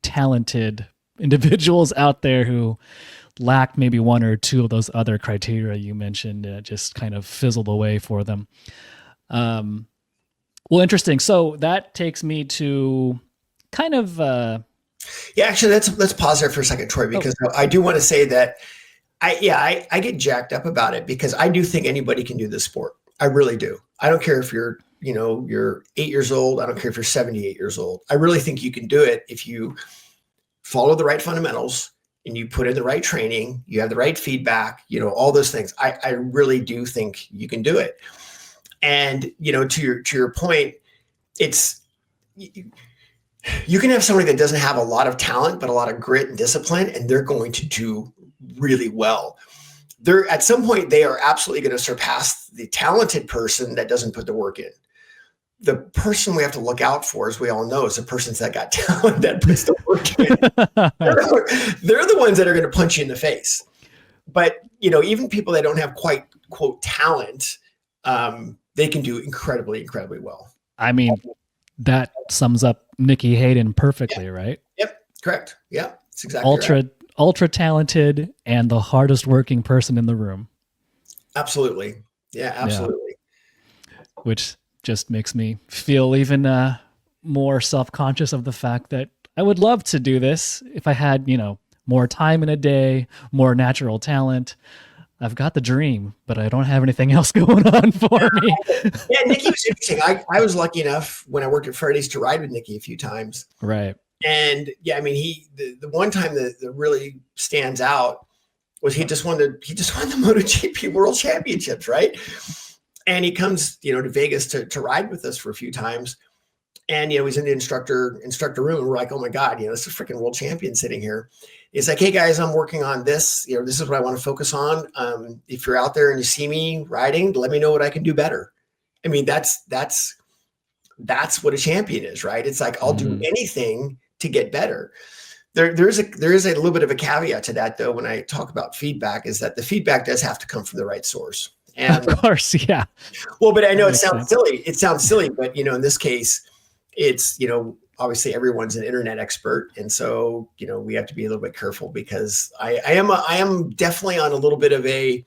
talented individuals out there who lacked maybe one or two of those other criteria you mentioned. It just kind of fizzled away for them. Well, interesting. So that takes me to kind of Yeah, actually, let's pause there for a second, Troy, because I do want to say that I get jacked up about it, because I do think anybody can do this sport. I really do. I don't care if you're 8 years old. I don't care if you're 78 years old. I really think you can do it if you follow the right fundamentals and you put in the right training, you have the right feedback, all those things. I really do think you can do it. And, to your point, it's, you can have somebody that doesn't have a lot of talent, but a lot of grit and discipline, and they're going to do really well. They're, at some point, they are absolutely going to surpass the talented person that doesn't put the work in. The person we have to look out for, as we all know, is the persons that got talent that puts the work in. They're the ones that are going to punch you in the face. But, even people that don't have quite, quote, talent, they can do incredibly, incredibly well. I mean, that sums up Nikki Hayden perfectly, right? Yep. Correct. Yeah. It's exactly right. Ultra talented and the hardest working person in the room. Absolutely. Yeah, absolutely. Yeah. Which just makes me feel even more self-conscious of the fact that I would love to do this if I had, more time in a day, more natural talent. I've got the dream, but I don't have anything else going on for me. Yeah, Nikki was interesting. I was lucky enough when I worked at Freddy's to ride with Nikki a few times. Right. And yeah, I mean, the one time that really stands out was he just won the MotoGP World Championships, right? And he comes, to Vegas to ride with us for a few times. And, he's in the instructor room. And we're like, oh my God, this is a freaking world champion sitting here. He's like, hey guys, I'm working on this. This is what I want to focus on. If you're out there and you see me riding, let me know what I can do better. I mean, that's what a champion is, right? It's like, I'll do anything to get better. There is a little bit of a caveat to that, though, when I talk about feedback, is that the feedback does have to come from the right source. And, of course, yeah. Well, but I know it sounds silly. It sounds silly, but in this case, it's, obviously everyone's an internet expert. And so, we have to be a little bit careful, because I am definitely on a little bit of a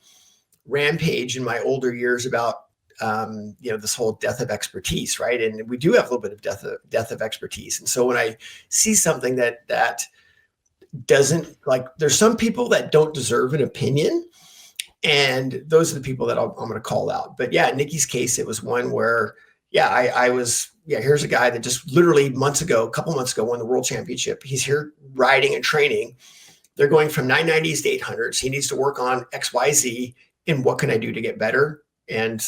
rampage in my older years about, this whole death of expertise, right? And we do have a little bit of death of expertise. And so when I see something that doesn't, like, there's some people that don't deserve an opinion, and those are the people that I'm going to call out. But yeah, in Nikki's case, it was one where, here's a guy that just literally a couple months ago, won the world championship. He's here riding and training. They're going from 990s to 800s. He needs to work on X, Y, Z. And what can I do to get better? And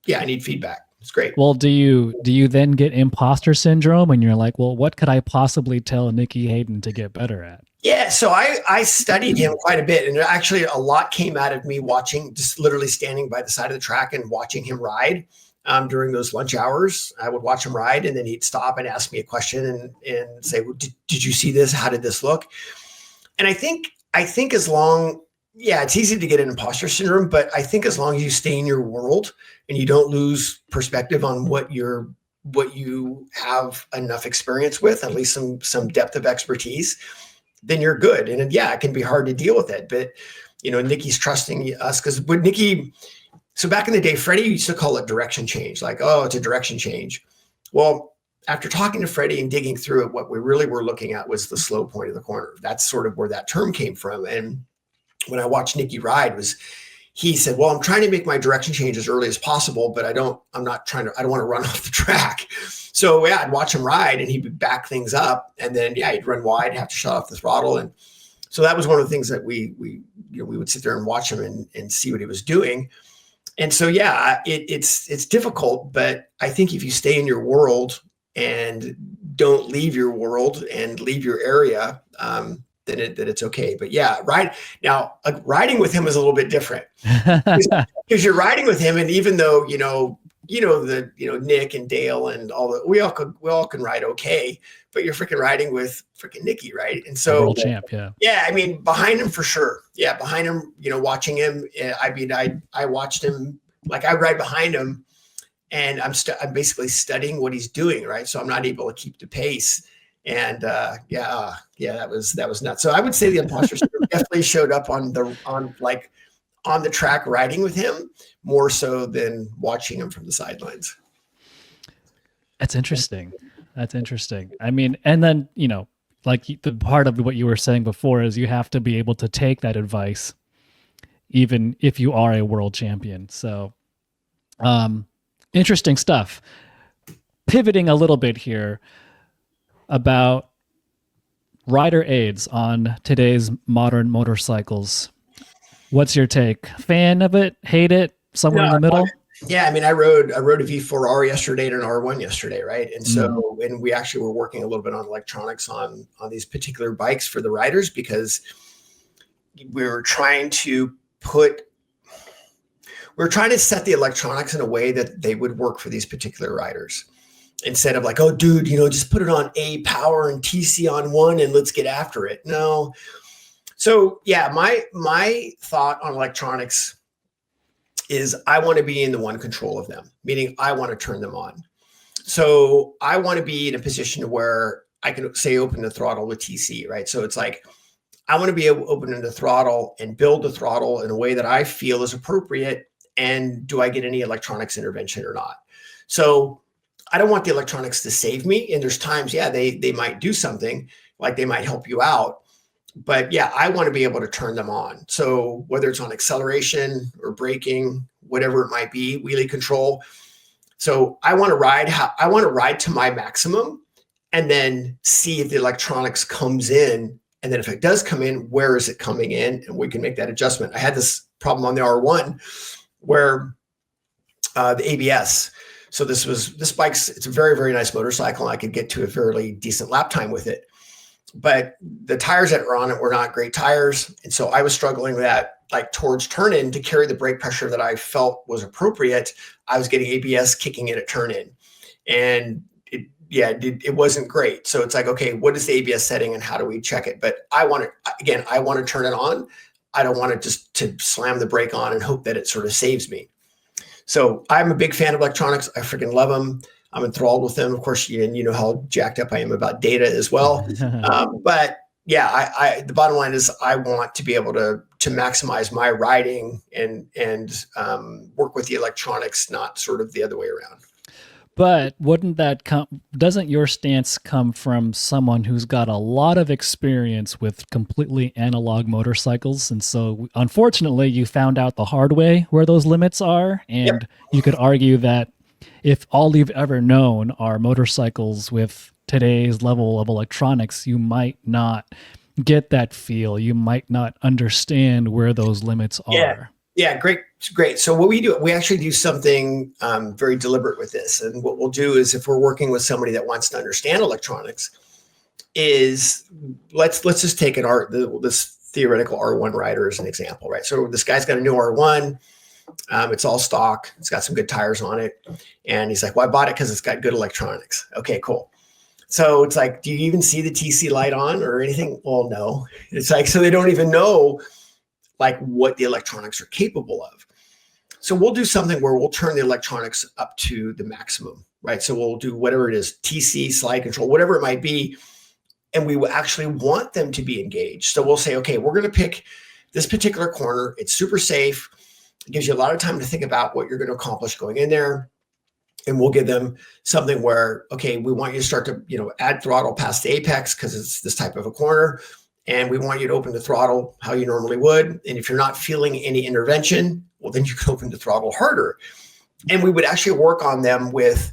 yeah, I need feedback. It's great. Well, do you then get imposter syndrome and you're like, well, what could I possibly tell Nikki Hayden to get better at? Yeah, so I studied him quite a bit, and actually a lot came out of me watching, just literally standing by the side of the track and watching him ride. During those lunch hours, I would watch him ride, and then he'd stop and ask me a question and say, well, did you see this? How did this look? And I think it's easy to get an imposter syndrome, but I think as long as you stay in your world and you don't lose perspective on what you have enough experience with, at least some depth of expertise, then you're good. And yeah, it can be hard to deal with it, but Nikki's trusting us, because with Nikki, so back in the day, Freddie used to call it direction change, like, oh, it's a direction change. Well, after talking to Freddie and digging through it, what we really were looking at was the slow point of the corner. That's sort of where that term came from. And when I watched Nikki ride, he said, well, I'm trying to make my direction change as early as possible, but I don't want to run off the track. So yeah, I'd watch him ride and he'd back things up, and then he'd run wide, have to shut off the throttle. And so that was one of the things that we would sit there and watch him and see what he was doing. And so, yeah, it's difficult, but I think if you stay in your world and don't leave your world and leave your area, then it's okay. But yeah, riding with him is a little bit different because you're riding with him, and even though Nick and Dale and we all can ride okay, but you're freaking riding with freaking Nicky, right? And A so world champ, yeah. yeah, I mean, behind him for sure. Yeah, behind him, watching him. I mean, I watched him, like I ride behind him, and I'm basically studying what he's doing, right? So I'm not able to keep the pace. And yeah, that was nuts. So I would say the imposter syndrome definitely showed up on the track riding with him more so than watching him from the sidelines. That's interesting. I mean, and then, like the part of what you were saying before is you have to be able to take that advice, even if you are a world champion. So, interesting stuff. Pivoting a little bit here about rider aids on today's modern motorcycles. What's your take? Fan of it? Hate it? Somewhere in the middle? Yeah, I mean, I rode a V4R yesterday and an R1 yesterday, right? And so, and we actually were working a little bit on electronics on these particular bikes for the riders, because we were trying to set the electronics in a way that they would work for these particular riders. Instead of like, oh, dude, just put it on A power and TC on one and let's get after it. No. So yeah, my thought on electronics is I want to be in the one control of them, meaning I want to turn them on. So I want to be in a position where I can say open the throttle with TC, right? So it's like, I want to be able to open the throttle and build the throttle in a way that I feel is appropriate. And do I get any electronics intervention or not? So I don't want the electronics to save me. And there's times, yeah, they might do something, like they might help you out. But yeah, I want to be able to turn them on. So whether it's on acceleration or braking, whatever it might be, wheelie control. So I want to ride to my maximum and then see if the electronics comes in. And then if it does come in, where is it coming in? And we can make that adjustment. I had this problem on the R1 where the ABS. So it's a very, very nice motorcycle. And I could get to a fairly decent lap time with it. But the tires that were on it were not great tires. And so I was struggling with that, like towards turn in, to carry the brake pressure that I felt was appropriate. I was getting ABS kicking in at turn in. And it wasn't great. So it's like, okay, what is the ABS setting and how do we check it? But I want to turn it on. I don't want to just to slam the brake on and hope that it sort of saves me. So I'm a big fan of electronics. I freaking love them. I'm enthralled with them. Of course, you know how jacked up I am about data as well. But yeah, the bottom line is I want to be able to maximize my riding and work with the electronics, not sort of the other way around. But doesn't your stance come from someone who's got a lot of experience with completely analog motorcycles? And so unfortunately you found out the hard way where those limits are. And You could argue that if all you've ever known are motorcycles with today's level of electronics, you might not get that feel. You might not understand where those limits are. Yeah, great. So what we do, we actually do something very deliberate with this. And what we'll do is, if we're working with somebody that wants to understand electronics, is let's just take this theoretical R1 rider as an example, right? So this guy's got a new R1. It's all stock. It's got some good tires on it. And he's like, well, I bought it because it's got good electronics. Okay, cool. So it's like, do you even see the TC light on or anything? Well, no. It's like, so they don't even know like what the electronics are capable of. So we'll do something where we'll turn the electronics up to the maximum, right? So we'll do whatever it is, TC, slide control, whatever it might be. And we will actually want them to be engaged. So we'll say, okay, we're going to pick this particular corner. It's super safe. It gives you a lot of time to think about what you're going to accomplish going in there. And we'll give them something where, okay, we want you to start to, add throttle past the apex because it's this type of a corner. And we want you to open the throttle how you normally would. And if you're not feeling any intervention, well, then you can open the throttle harder. And we would actually work on them with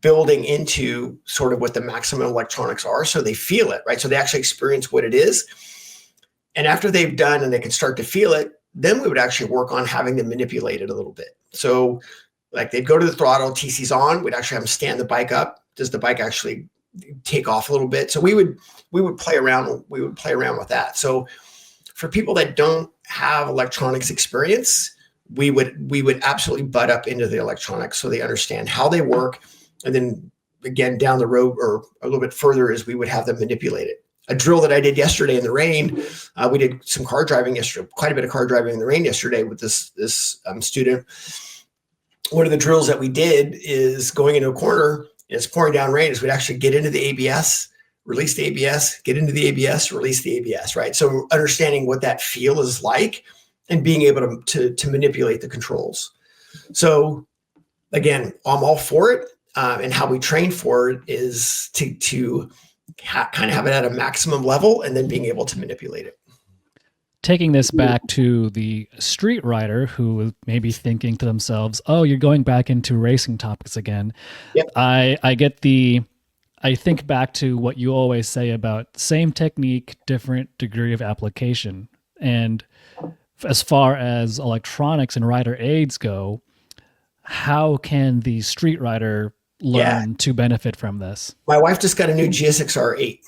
building into sort of what the maximum electronics are, so they feel it, right? So they actually experience what it is. And after they've done and they can start to feel it, then we would actually work on having them manipulate it a little bit. So like they'd go to the throttle, TC's on, we'd actually have them stand the bike up. Does the bike actually take off a little bit? So we would play around with that. So for people that don't have electronics experience, we would absolutely butt up into the electronics so they understand how they work. And then again, down the road or a little bit further is we would have them manipulate it. A drill that I did yesterday in the rain, we did some car driving yesterday, quite a bit of car driving in the rain yesterday with this student. One of the drills that we did is going into a corner, and it's pouring down rain, is we'd actually get into the ABS, release the ABS, get into the ABS, release the ABS, right? So understanding what that feel is like and being able to manipulate the controls. So again, I'm all for it. And how we train for it is to kind of have it at a maximum level and then being able to manipulate it. Taking this back to the street rider who may be thinking to themselves, oh, you're going back into racing topics again. Yep. I think back to what you always say about same technique, different degree of application. And as far as electronics and rider aids go, how can the street rider learn to benefit from this? My wife just got a new GSX-R 8,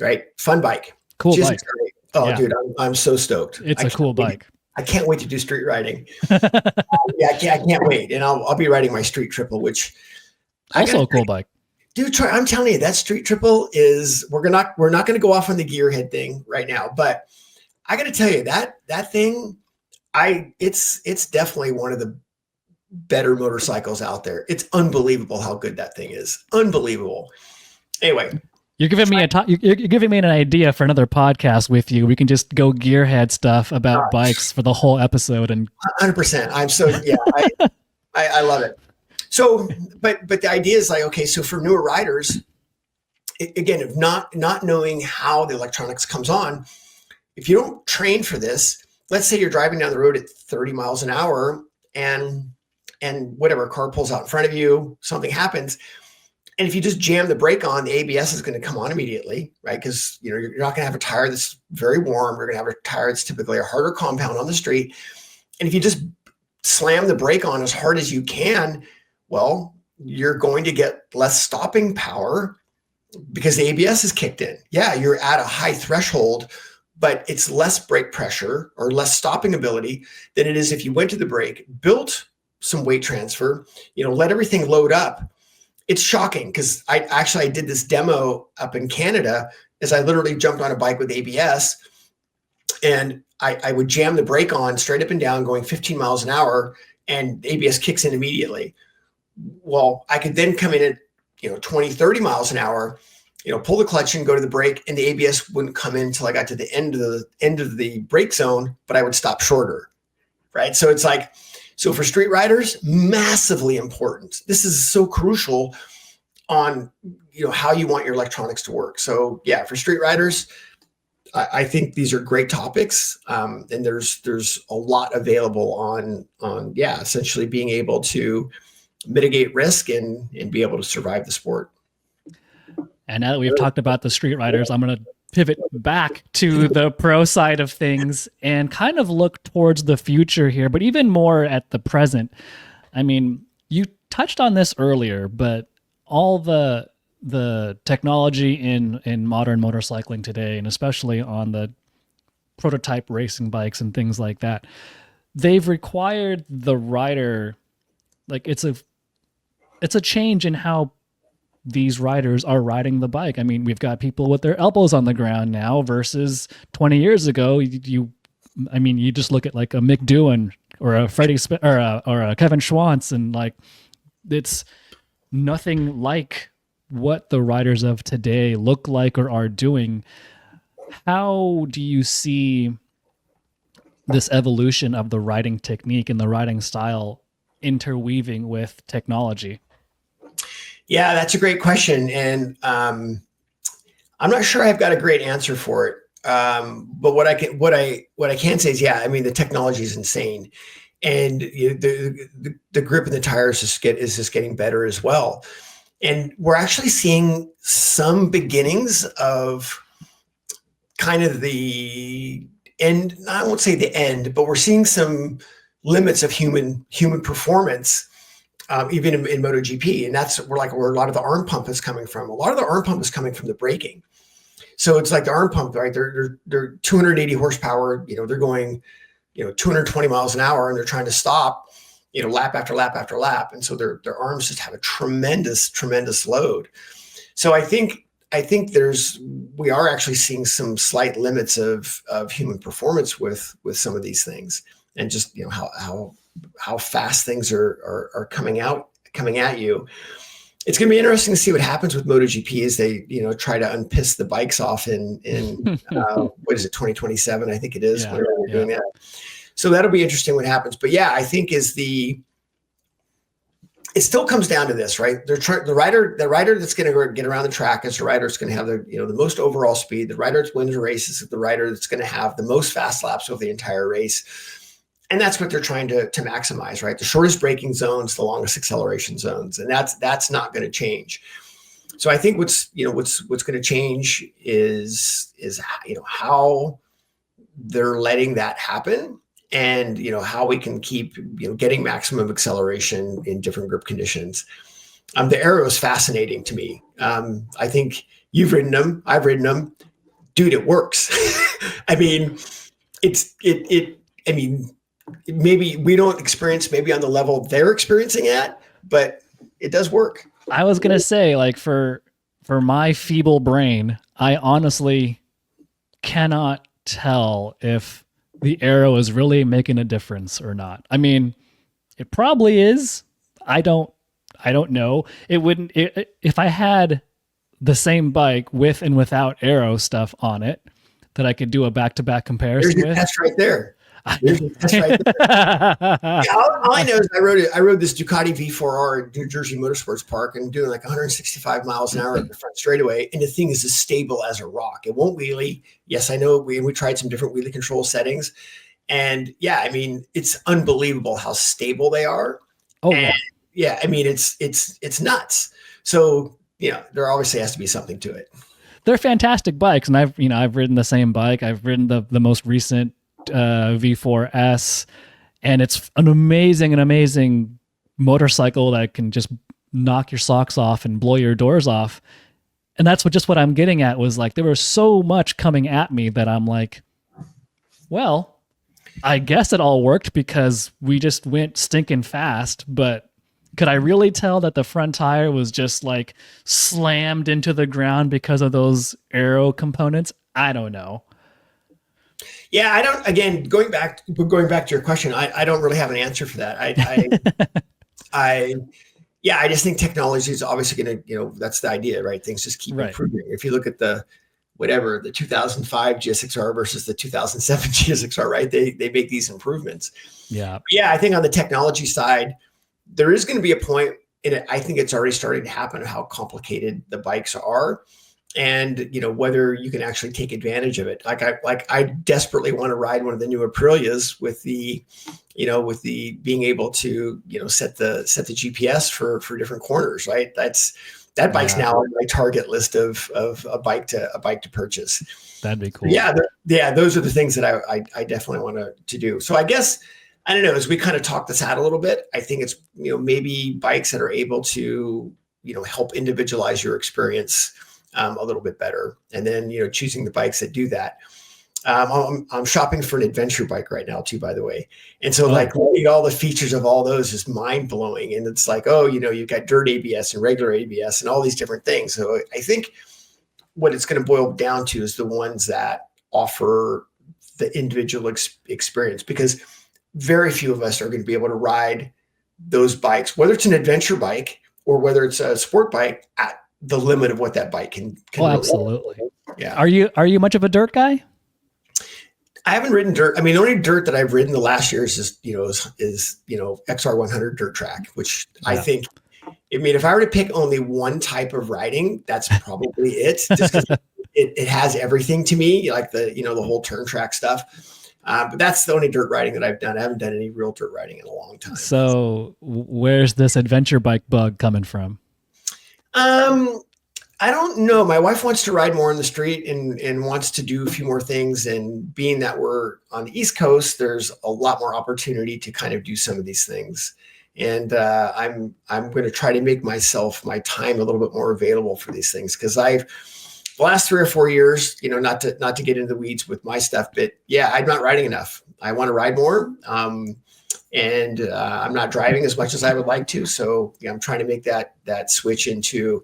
right? Fun bike. Cool GSX-R bike. 8. Oh, yeah. Dude, I'm so stoked. It's a cool bike. I can't wait to do street riding. I can't wait. And I'll be riding my street triple, which also a cool bike. Dude, Troy, I'm telling you, that street triple is, we're not going to go off on the gearhead thing right now, but I got to tell you that thing, it's definitely one of the better motorcycles out there. It's unbelievable how good that thing is. Unbelievable. Anyway, you're giving me you're giving me an idea for another podcast with you. We can just go gearhead stuff about bikes for the whole episode. And 100%. I'm so, yeah, I love it. So, but the idea is like, okay, so for newer riders, again, if not knowing how the electronics comes on, if you don't train for this, let's say you're driving down the road at 30 miles an hour and whatever car pulls out in front of you, something happens. And if you just jam the brake on, the ABS is going to come on immediately, right? Because you're not going to have a tire that's very warm. You're going to have a tire that's typically a harder compound on the street. And if you just slam the brake on as hard as you can, well, you're going to get less stopping power because the ABS is kicked in. Yeah, you're at a high threshold, but it's less brake pressure or less stopping ability than it is if you went to the brake, built some weight transfer, let everything load up. It's shocking because I did this demo up in Canada as I literally jumped on a bike with ABS and I would jam the brake on straight up and down going 15 miles an hour and ABS kicks in immediately. Well, I could then come in at 20, 30 miles an hour, pull the clutch and go to the brake and the ABS wouldn't come in until I got to the end of the brake zone, but I would stop shorter, right? So it's like, so for street riders, massively important. This is so crucial on, how you want your electronics to work. So yeah, for street riders, I think these are great topics. And there's a lot available on essentially being able to mitigate risk and be able to survive the sport. And now that we've talked about the street riders, I'm going to pivot back to the pro side of things and kind of look towards the future here, but even more at the present. I mean, you touched on this earlier, but all the technology in modern motorcycling today, and especially on the prototype racing bikes and things like that, they've required the rider, like it's a change in how these riders are riding the bike. I mean, we've got people with their elbows on the ground now versus 20 years ago. You just look at like a Mick Doohan or a Freddie or a Kevin Schwantz, and like it's nothing like what the riders of today look like or are doing. How do you see this evolution of the riding technique and the riding style interweaving with technology? Yeah, that's a great question. And I'm not sure I've got a great answer for it. But what I can say is, the technology is insane. And the grip in the tires is just getting better as well. And we're actually seeing some beginnings of kind of the end, I won't say the end, but we're seeing some limits of human performance, even in MotoGP. And that's where a lot of the arm pump is coming from. A lot of the arm pump is coming from the braking. So it's like the arm pump, right? They're 280 horsepower, they're going, 220 miles an hour, and they're trying to stop, lap after lap after lap. And so their arms just have a tremendous load. So I think we are actually seeing some slight limits of human performance with some of these things, and just how fast things are coming at you. It's going to be interesting to see what happens with MotoGP as they try to unpiss the bikes off in what is it, 2027? I think it is. Yeah, whenever they're doing that. So that'll be interesting what happens. But yeah, I think it still comes down to this, right? The rider that's going to get around the track is the rider that's going to have the most overall speed. The rider that wins the race is the rider that's going to have the most fast laps over the entire race. And that's what they're trying to maximize, right? The shortest braking zones, the longest acceleration zones, and that's not going to change. So I think what's going to change is how they're letting that happen, and how we can keep getting maximum acceleration in different grip conditions. The aero is fascinating to me. I think you've ridden them, I've ridden them, dude. It works. I mean, maybe we don't experience maybe on the level they're experiencing at, but it does work. I was gonna say, like, for my feeble brain, I honestly cannot tell if the arrow is really making a difference or not. I mean, it probably is. I don't know. It wouldn't, if I had the same bike with and without arrow stuff on it that I could do a back-to-back comparison with. That's right there. That's right there. Yeah, all I know is I rode this Ducati V4R at New Jersey Motorsports Park, and doing like 165 miles an hour at the front straightaway, and the thing is as stable as a rock. It won't wheelie. Yes, I know we tried some different wheelie control settings, and yeah, I mean, it's unbelievable how stable they are. Oh, and yeah, I mean, it's nuts. So there obviously has to be something to it. They're fantastic bikes, and I've ridden the same bike. I've ridden the most recent V4S, and it's an amazing motorcycle that can just knock your socks off and blow your doors off. And that's what I'm getting at, was like, there was so much coming at me that I'm like, well, I guess it all worked because we just went stinking fast, but could I really tell that the front tire was just like slammed into the ground because of those aero components? I don't know. Yeah, I don't. Again, going back to your question, I don't really have an answer for that. I just think technology is obviously going to, that's the idea, right? Things just keep improving. If you look at the 2005 GSX-R versus the 2007 GSX-R, right? They make these improvements. Yeah. But yeah, I think on the technology side, there is going to be a point in it. I think it's already starting to happen, how complicated the bikes are. And whether you can actually take advantage of it. I desperately want to ride one of the new Aprilias with the being able to set the GPS for different corners. Right, that bike's now on my target list of a bike to purchase. That'd be cool. Yeah, those are the things that I definitely want to do. So I guess, I don't know, as we kind of talk this out a little bit, I think it's maybe bikes that are able to help individualize your experience a little bit better. And then, choosing the bikes that do that. I'm shopping for an adventure bike right now too, by the way. And so looking at all the features of all those is mind blowing. And it's like, you've got dirt ABS and regular ABS and all these different things. So I think what it's going to boil down to is the ones that offer the individual experience, because very few of us are going to be able to ride those bikes, whether it's an adventure bike or whether it's a sport bike, at the limit of what that bike can absolutely. Yeah. Are you much of a dirt guy? I haven't ridden dirt. I mean, the only dirt that I've ridden the last year is XR100 dirt track, which I think, if I were to pick only one type of riding, that's probably it. Just because it has everything to me, like the whole turn track stuff. But that's the only dirt riding that I've done. I haven't done any real dirt riding in a long time. So where's this adventure bike bug coming from? I don't know. My wife wants to ride more in the street and wants to do a few more things. And being that we're on the East Coast, there's a lot more opportunity to kind of do some of these things. And I'm going to try to make my time a little bit more available for these things, because the last 3 or 4 years, not to get into the weeds with my stuff, but yeah, I'm not riding enough. I want to ride more. And I'm not driving as much as I would like to. So yeah, I'm trying to make that switch into,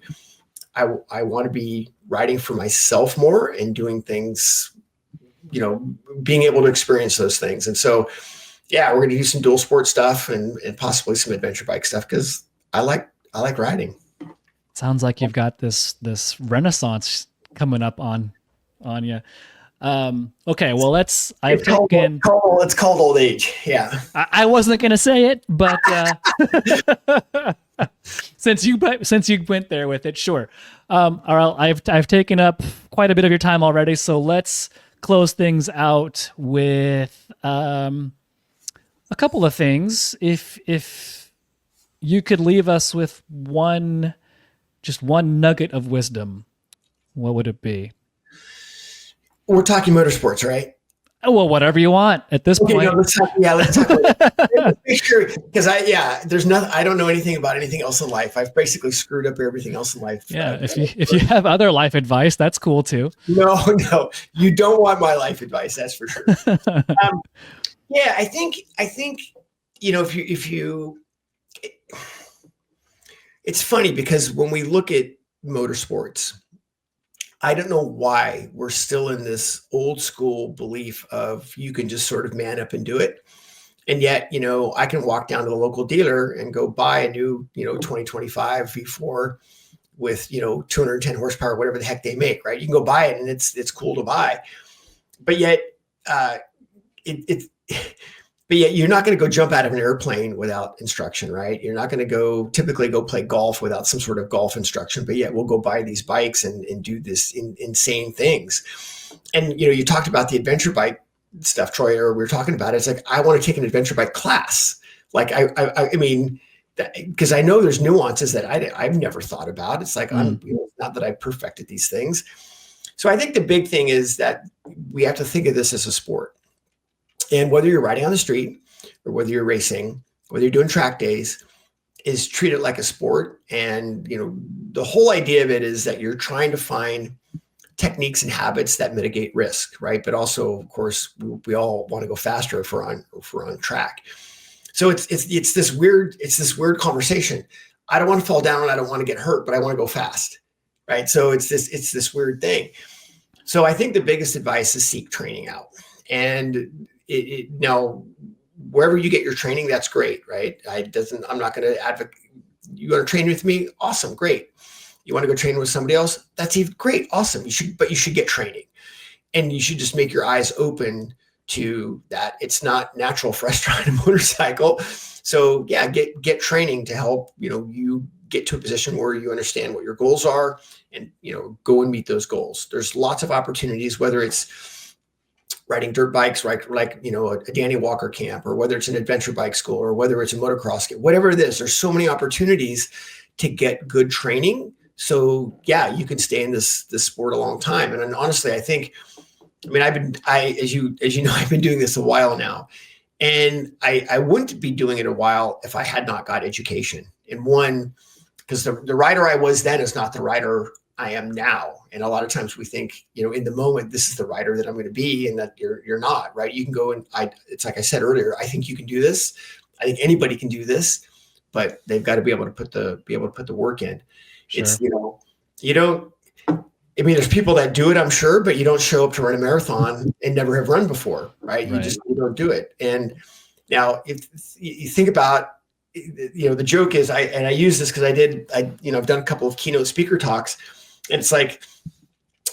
I want to be riding for myself more and doing things, being able to experience those things. And so, yeah, we're going to do some dual sport stuff and possibly some adventure bike stuff, because I like riding. Sounds like you've got this renaissance coming up on you. Okay, well, It's called old age. Yeah. I wasn't going to say it, but since you went there with it, sure. All right, I've taken up quite a bit of your time already, so let's close things out with a couple of things. If you could leave us with just one nugget of wisdom, what would it be? We're talking motorsports, right? Oh, well, whatever you want at this point. No, let's talk about make sure, because there's nothing. I don't know anything about anything else in life. I've basically screwed up everything else in life. Yeah, if you have other life advice, that's cool too. No, you don't want my life advice. That's for sure. Yeah, I think if you, it's funny because when we look at motorsports, I don't know why we're still in this old school belief of you can just sort of man up and do it. And yet, I can walk down to the local dealer and go buy a new, 2025 V4 with, 210 horsepower, whatever the heck they make, right? You can go buy it and it's cool to buy. But yet, but yet you're not going to go jump out of an airplane without instruction, right? You're not going to typically go play golf without some sort of golf instruction, but yet we'll go buy these bikes and do this insane things. And, you talked about the adventure bike stuff, Troy, or we were talking about it. It's like, I want to take an adventure bike class. Like, I mean, because I know there's nuances that I've never thought about. It's like, not that I've perfected these things. So I think the big thing is that we have to think of this as a sport. And whether you're riding on the street or whether you're racing, whether you're doing track days, is treat it like a sport. And, the whole idea of it is that you're trying to find techniques and habits that mitigate risk, right? But also, of course, we all want to go faster if we're on track. So it's this weird conversation. I don't want to fall down and I don't want to get hurt, but I want to go fast, right? So it's this weird thing. So I think the biggest advice is seek training out. And now, wherever you get your training, that's great, right? I'm not going to advocate. You want to train with me? Awesome, great. You want to go train with somebody else? That's even great, awesome. You should get training, and you should just make your eyes open to that. It's not natural for us to ride a motorcycle, so yeah, get training to help you get to a position where you understand what your goals are, and go and meet those goals. There's lots of opportunities, whether it's riding dirt bikes, right? Like, a Danny Walker camp, or whether it's an adventure bike school, or whether it's a motocross camp, whatever it is, there's so many opportunities to get good training. So yeah, you can stay in this sport a long time. And honestly, I think, as you know, I've been doing this a while now, and I wouldn't be doing it a while if I had not got education. And one, because the rider I was then is not the rider I am now. And a lot of times we think, in the moment, this is the rider that I'm going to be, and that you're not, right? You can go and it's like I said earlier, I think you can do this. I think anybody can do this, but they've got to be able to put the work in. Sure. It's, you don't, there's people that do it, I'm sure, but you don't show up to run a marathon and never have run before, right? You don't do it. And now if you think about, the joke is I use this because I've done a couple of keynote speaker talks. And it's like,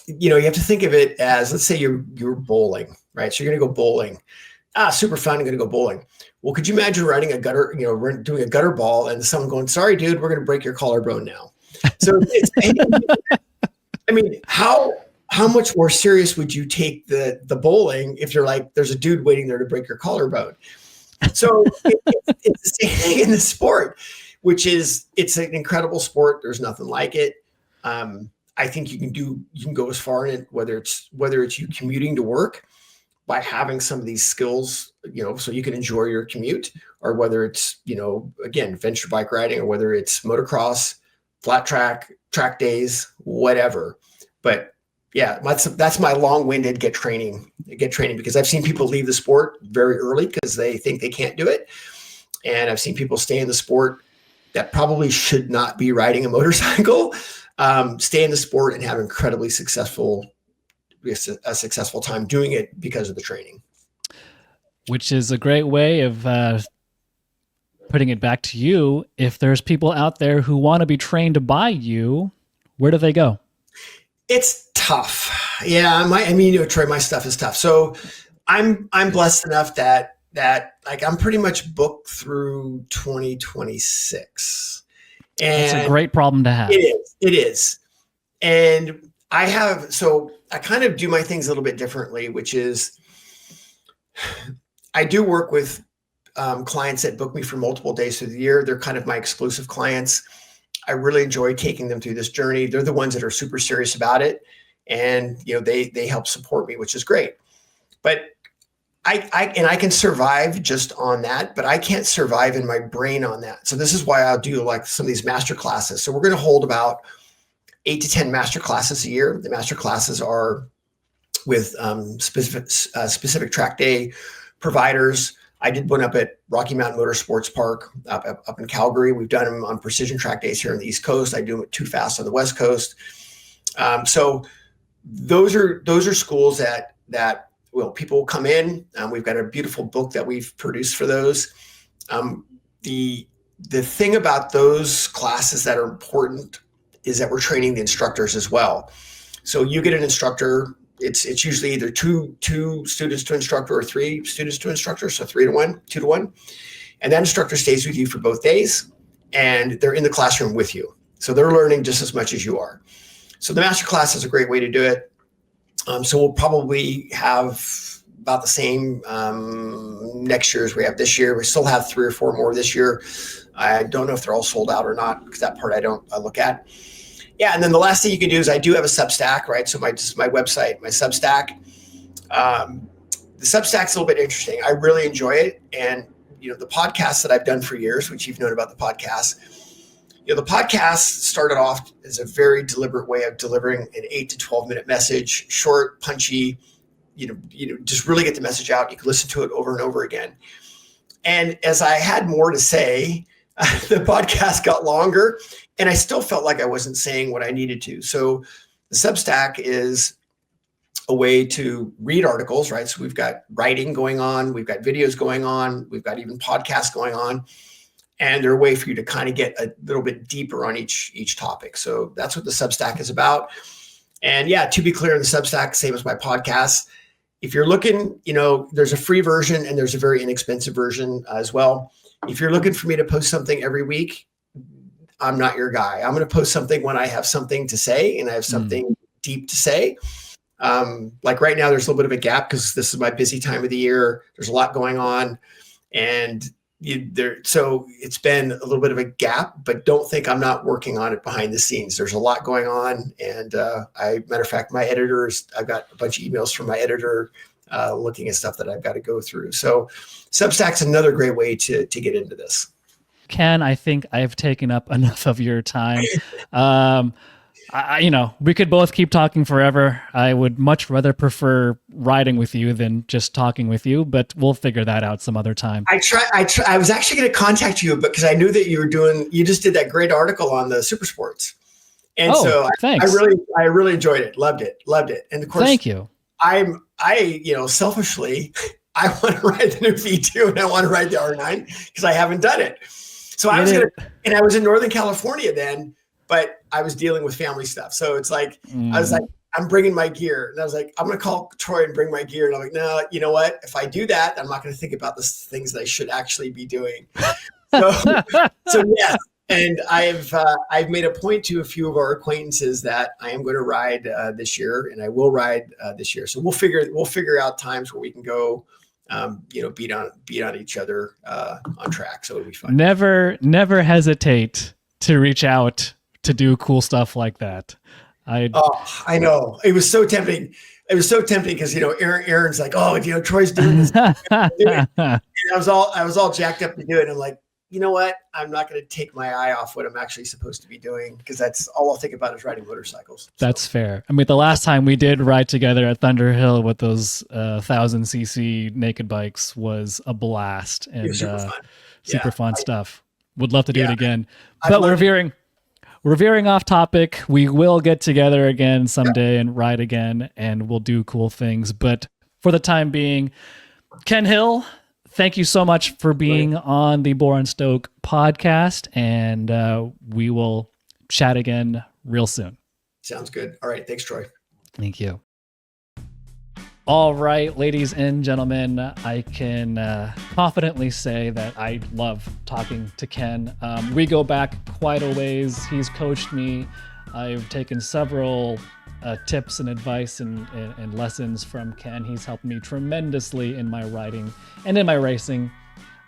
you have to think of it as, let's say you're bowling, right? So you're going to go bowling. Super fun. I'm going to go bowling. Well, could you imagine riding a gutter, doing a gutter ball, and someone going, sorry, dude, we're going to break your collarbone now. So how much more serious would you take the bowling if you're like, there's a dude waiting there to break your collarbone? So it's the same thing in the sport, which is, it's an incredible sport. There's nothing like it. I think you can go as far in it, whether it's you commuting to work by having some of these skills, so you can enjoy your commute, or whether it's, again, venture bike riding, or whether it's motocross, flat track days, whatever. But yeah, that's my long-winded get training because I've seen people leave the sport very early because they think they can't do it. And I've seen people stay in the sport that probably should not be riding a motorcycle, stay in the sport and have incredibly successful time doing it because of the training. Which is a great way of putting it back to you. If there's people out there who want to be trained by you, where do they go? It's tough. Yeah, Troy, my stuff is tough. So I'm blessed enough that like I'm pretty much booked through 2026. And it's a great problem to have. It is. And I kind of do my things a little bit differently, which is I do work with clients that book me for multiple days through the year. They're kind of my exclusive clients. I really enjoy taking them through this journey. They're the ones that are super serious about it. And, they help support me, which is great. But I can survive just on that, but I can't survive in my brain on that. So this is why I'll do like some of these master classes. So we're going to hold about 8 to 10 master classes a year. The master classes are with specific track day providers. I did one up at Rocky Mountain Motorsports Park up in Calgary. We've done them on precision track days here on the East Coast. I do them at Too Fast on the West Coast. So those are schools that people will come in. We've got a beautiful book that we've produced for those. The thing about those classes that are important is that we're training the instructors as well. So you get an instructor. It's usually either two students to instructor or 3 students to instructor. So 3 to 1, 2 to 1. And that instructor stays with you for both days and they're in the classroom with you. So they're learning just as much as you are. So the master class is a great way to do it. So we'll probably have about the same next year as we have this year. We still have 3 or 4 more this year. I don't know if they're all sold out or not because that part I look at. Yeah, and then the last thing you can do is I do have a Substack, right? So my website, my Substack. The Substack's a little bit interesting. I really enjoy it, and the podcasts that I've done for years, which you've known about the podcast. The podcast started off as a very deliberate way of delivering an 8 to 12 minute message, short, punchy. Just really get the message out. You can listen to it over and over again. And as I had more to say, the podcast got longer and I still felt like I wasn't saying what I needed to. So the Substack is a way to read articles, right? So we've got writing going on, we've got videos going on, we've got even podcasts going on, and they're a way for you to kind of get a little bit deeper on each topic. So that's what the Substack is about. And yeah, to be clear, in the Substack, same as my podcast, if you're looking, there's a free version and there's a very inexpensive version as well. If you're looking for me to post something every week, I'm not your guy. I'm going to post something when I have something to say and I have something deep to say. Like right now, there's a little bit of a gap because this is my busy time of the year. There's a lot going on, and so it's been a little bit of a gap. But don't think I'm not working on it behind the scenes. There's a lot going on, and matter of fact, my editors. I've got a bunch of emails from my editor looking at stuff that I've got to go through. So Substack's another great way to get into this. Ken, I think I've taken up enough of your time. We could both keep talking forever. I would much rather prefer riding with you than just talking with you, but we'll figure that out some other time. I was actually going to contact you because I knew that you just did that great article on the super sports. And thanks. I really enjoyed it. Loved it. And of course, thank you. Selfishly, I want to ride the new V2 and I want to ride the R9 because I haven't done it. So I was in Northern California then, but I was dealing with family stuff. So it's like, I was like, I'm bringing my gear. And I was like, I'm going to call Troy and bring my gear. And I'm like, no, you know what? If I do that, I'm not going to think about the things that I should actually be doing. So yes. And I've made a point to a few of our acquaintances that I am going to ride this year, and I will ride this year. So we'll figure out times where we can go, beat on each other on track. So it'll be fun. Never hesitate to reach out to do cool stuff like that. I know. It was so tempting. It was so tempting because, Aaron's like, oh, Troy's doing this. And I was all jacked up to do it. And I'm like, you know what? I'm not going to take my eye off what I'm actually supposed to be doing, because that's all I'll think about is riding motorcycles. So. That's fair. I mean, the last time we did ride together at Thunder Hill with those 1000cc naked bikes was a blast, and super fun stuff. Would love to do it again, but we're veering off topic. We will get together again someday and ride again, and we'll do cool things. But for the time being, Ken Hill, thank you so much for being on the Bore & Stoke podcast, and we will chat again real soon. Sounds good. All right. Thanks, Troy. Thank you. All right, ladies and gentlemen, I can confidently say that I love talking to Ken. We go back quite a ways. He's coached me. I've taken several tips and advice and lessons from Ken. He's helped me tremendously in my riding and in my racing,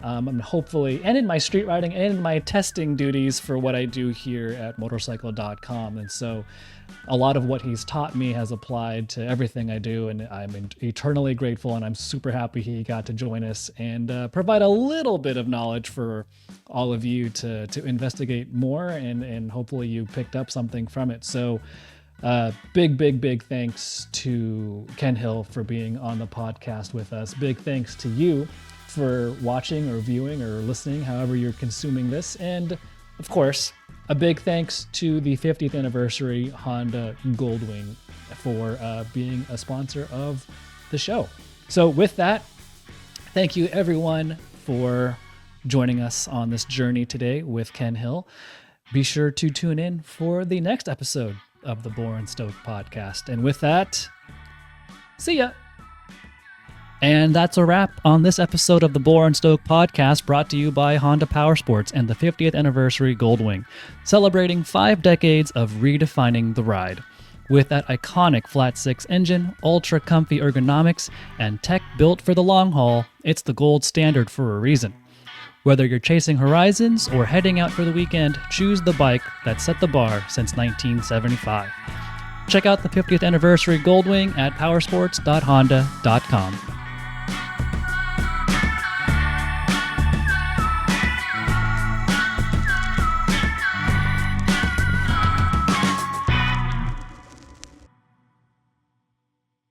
and hopefully, and in my street riding and in my testing duties for what I do here at Motorcycle.com. And so a lot of what he's taught me has applied to everything I do, and I'm eternally grateful, and I'm super happy he got to join us and provide a little bit of knowledge for all of you to investigate more, and hopefully you picked up something from it. So big thanks to Ken Hill for being on the podcast with us. Big thanks to you for watching or viewing or listening, however you're consuming this. And of course, a big thanks to the 50th anniversary Honda Goldwing for being a sponsor of the show. So with that, thank you everyone for joining us on this journey today with Ken Hill. Be sure to tune in for the next episode of the Bore & Stoke podcast. And with that, see ya. And that's a wrap on this episode of the Bore & Stoke podcast, brought to you by Honda Powersports and the 50th anniversary Goldwing, celebrating 5 decades of redefining the ride. With that iconic flat 6 engine, ultra comfy ergonomics, and tech built for the long haul, it's the gold standard for a reason. Whether you're chasing horizons or heading out for the weekend, choose the bike that set the bar since 1975. Check out the 50th anniversary Goldwing at powersports.honda.com.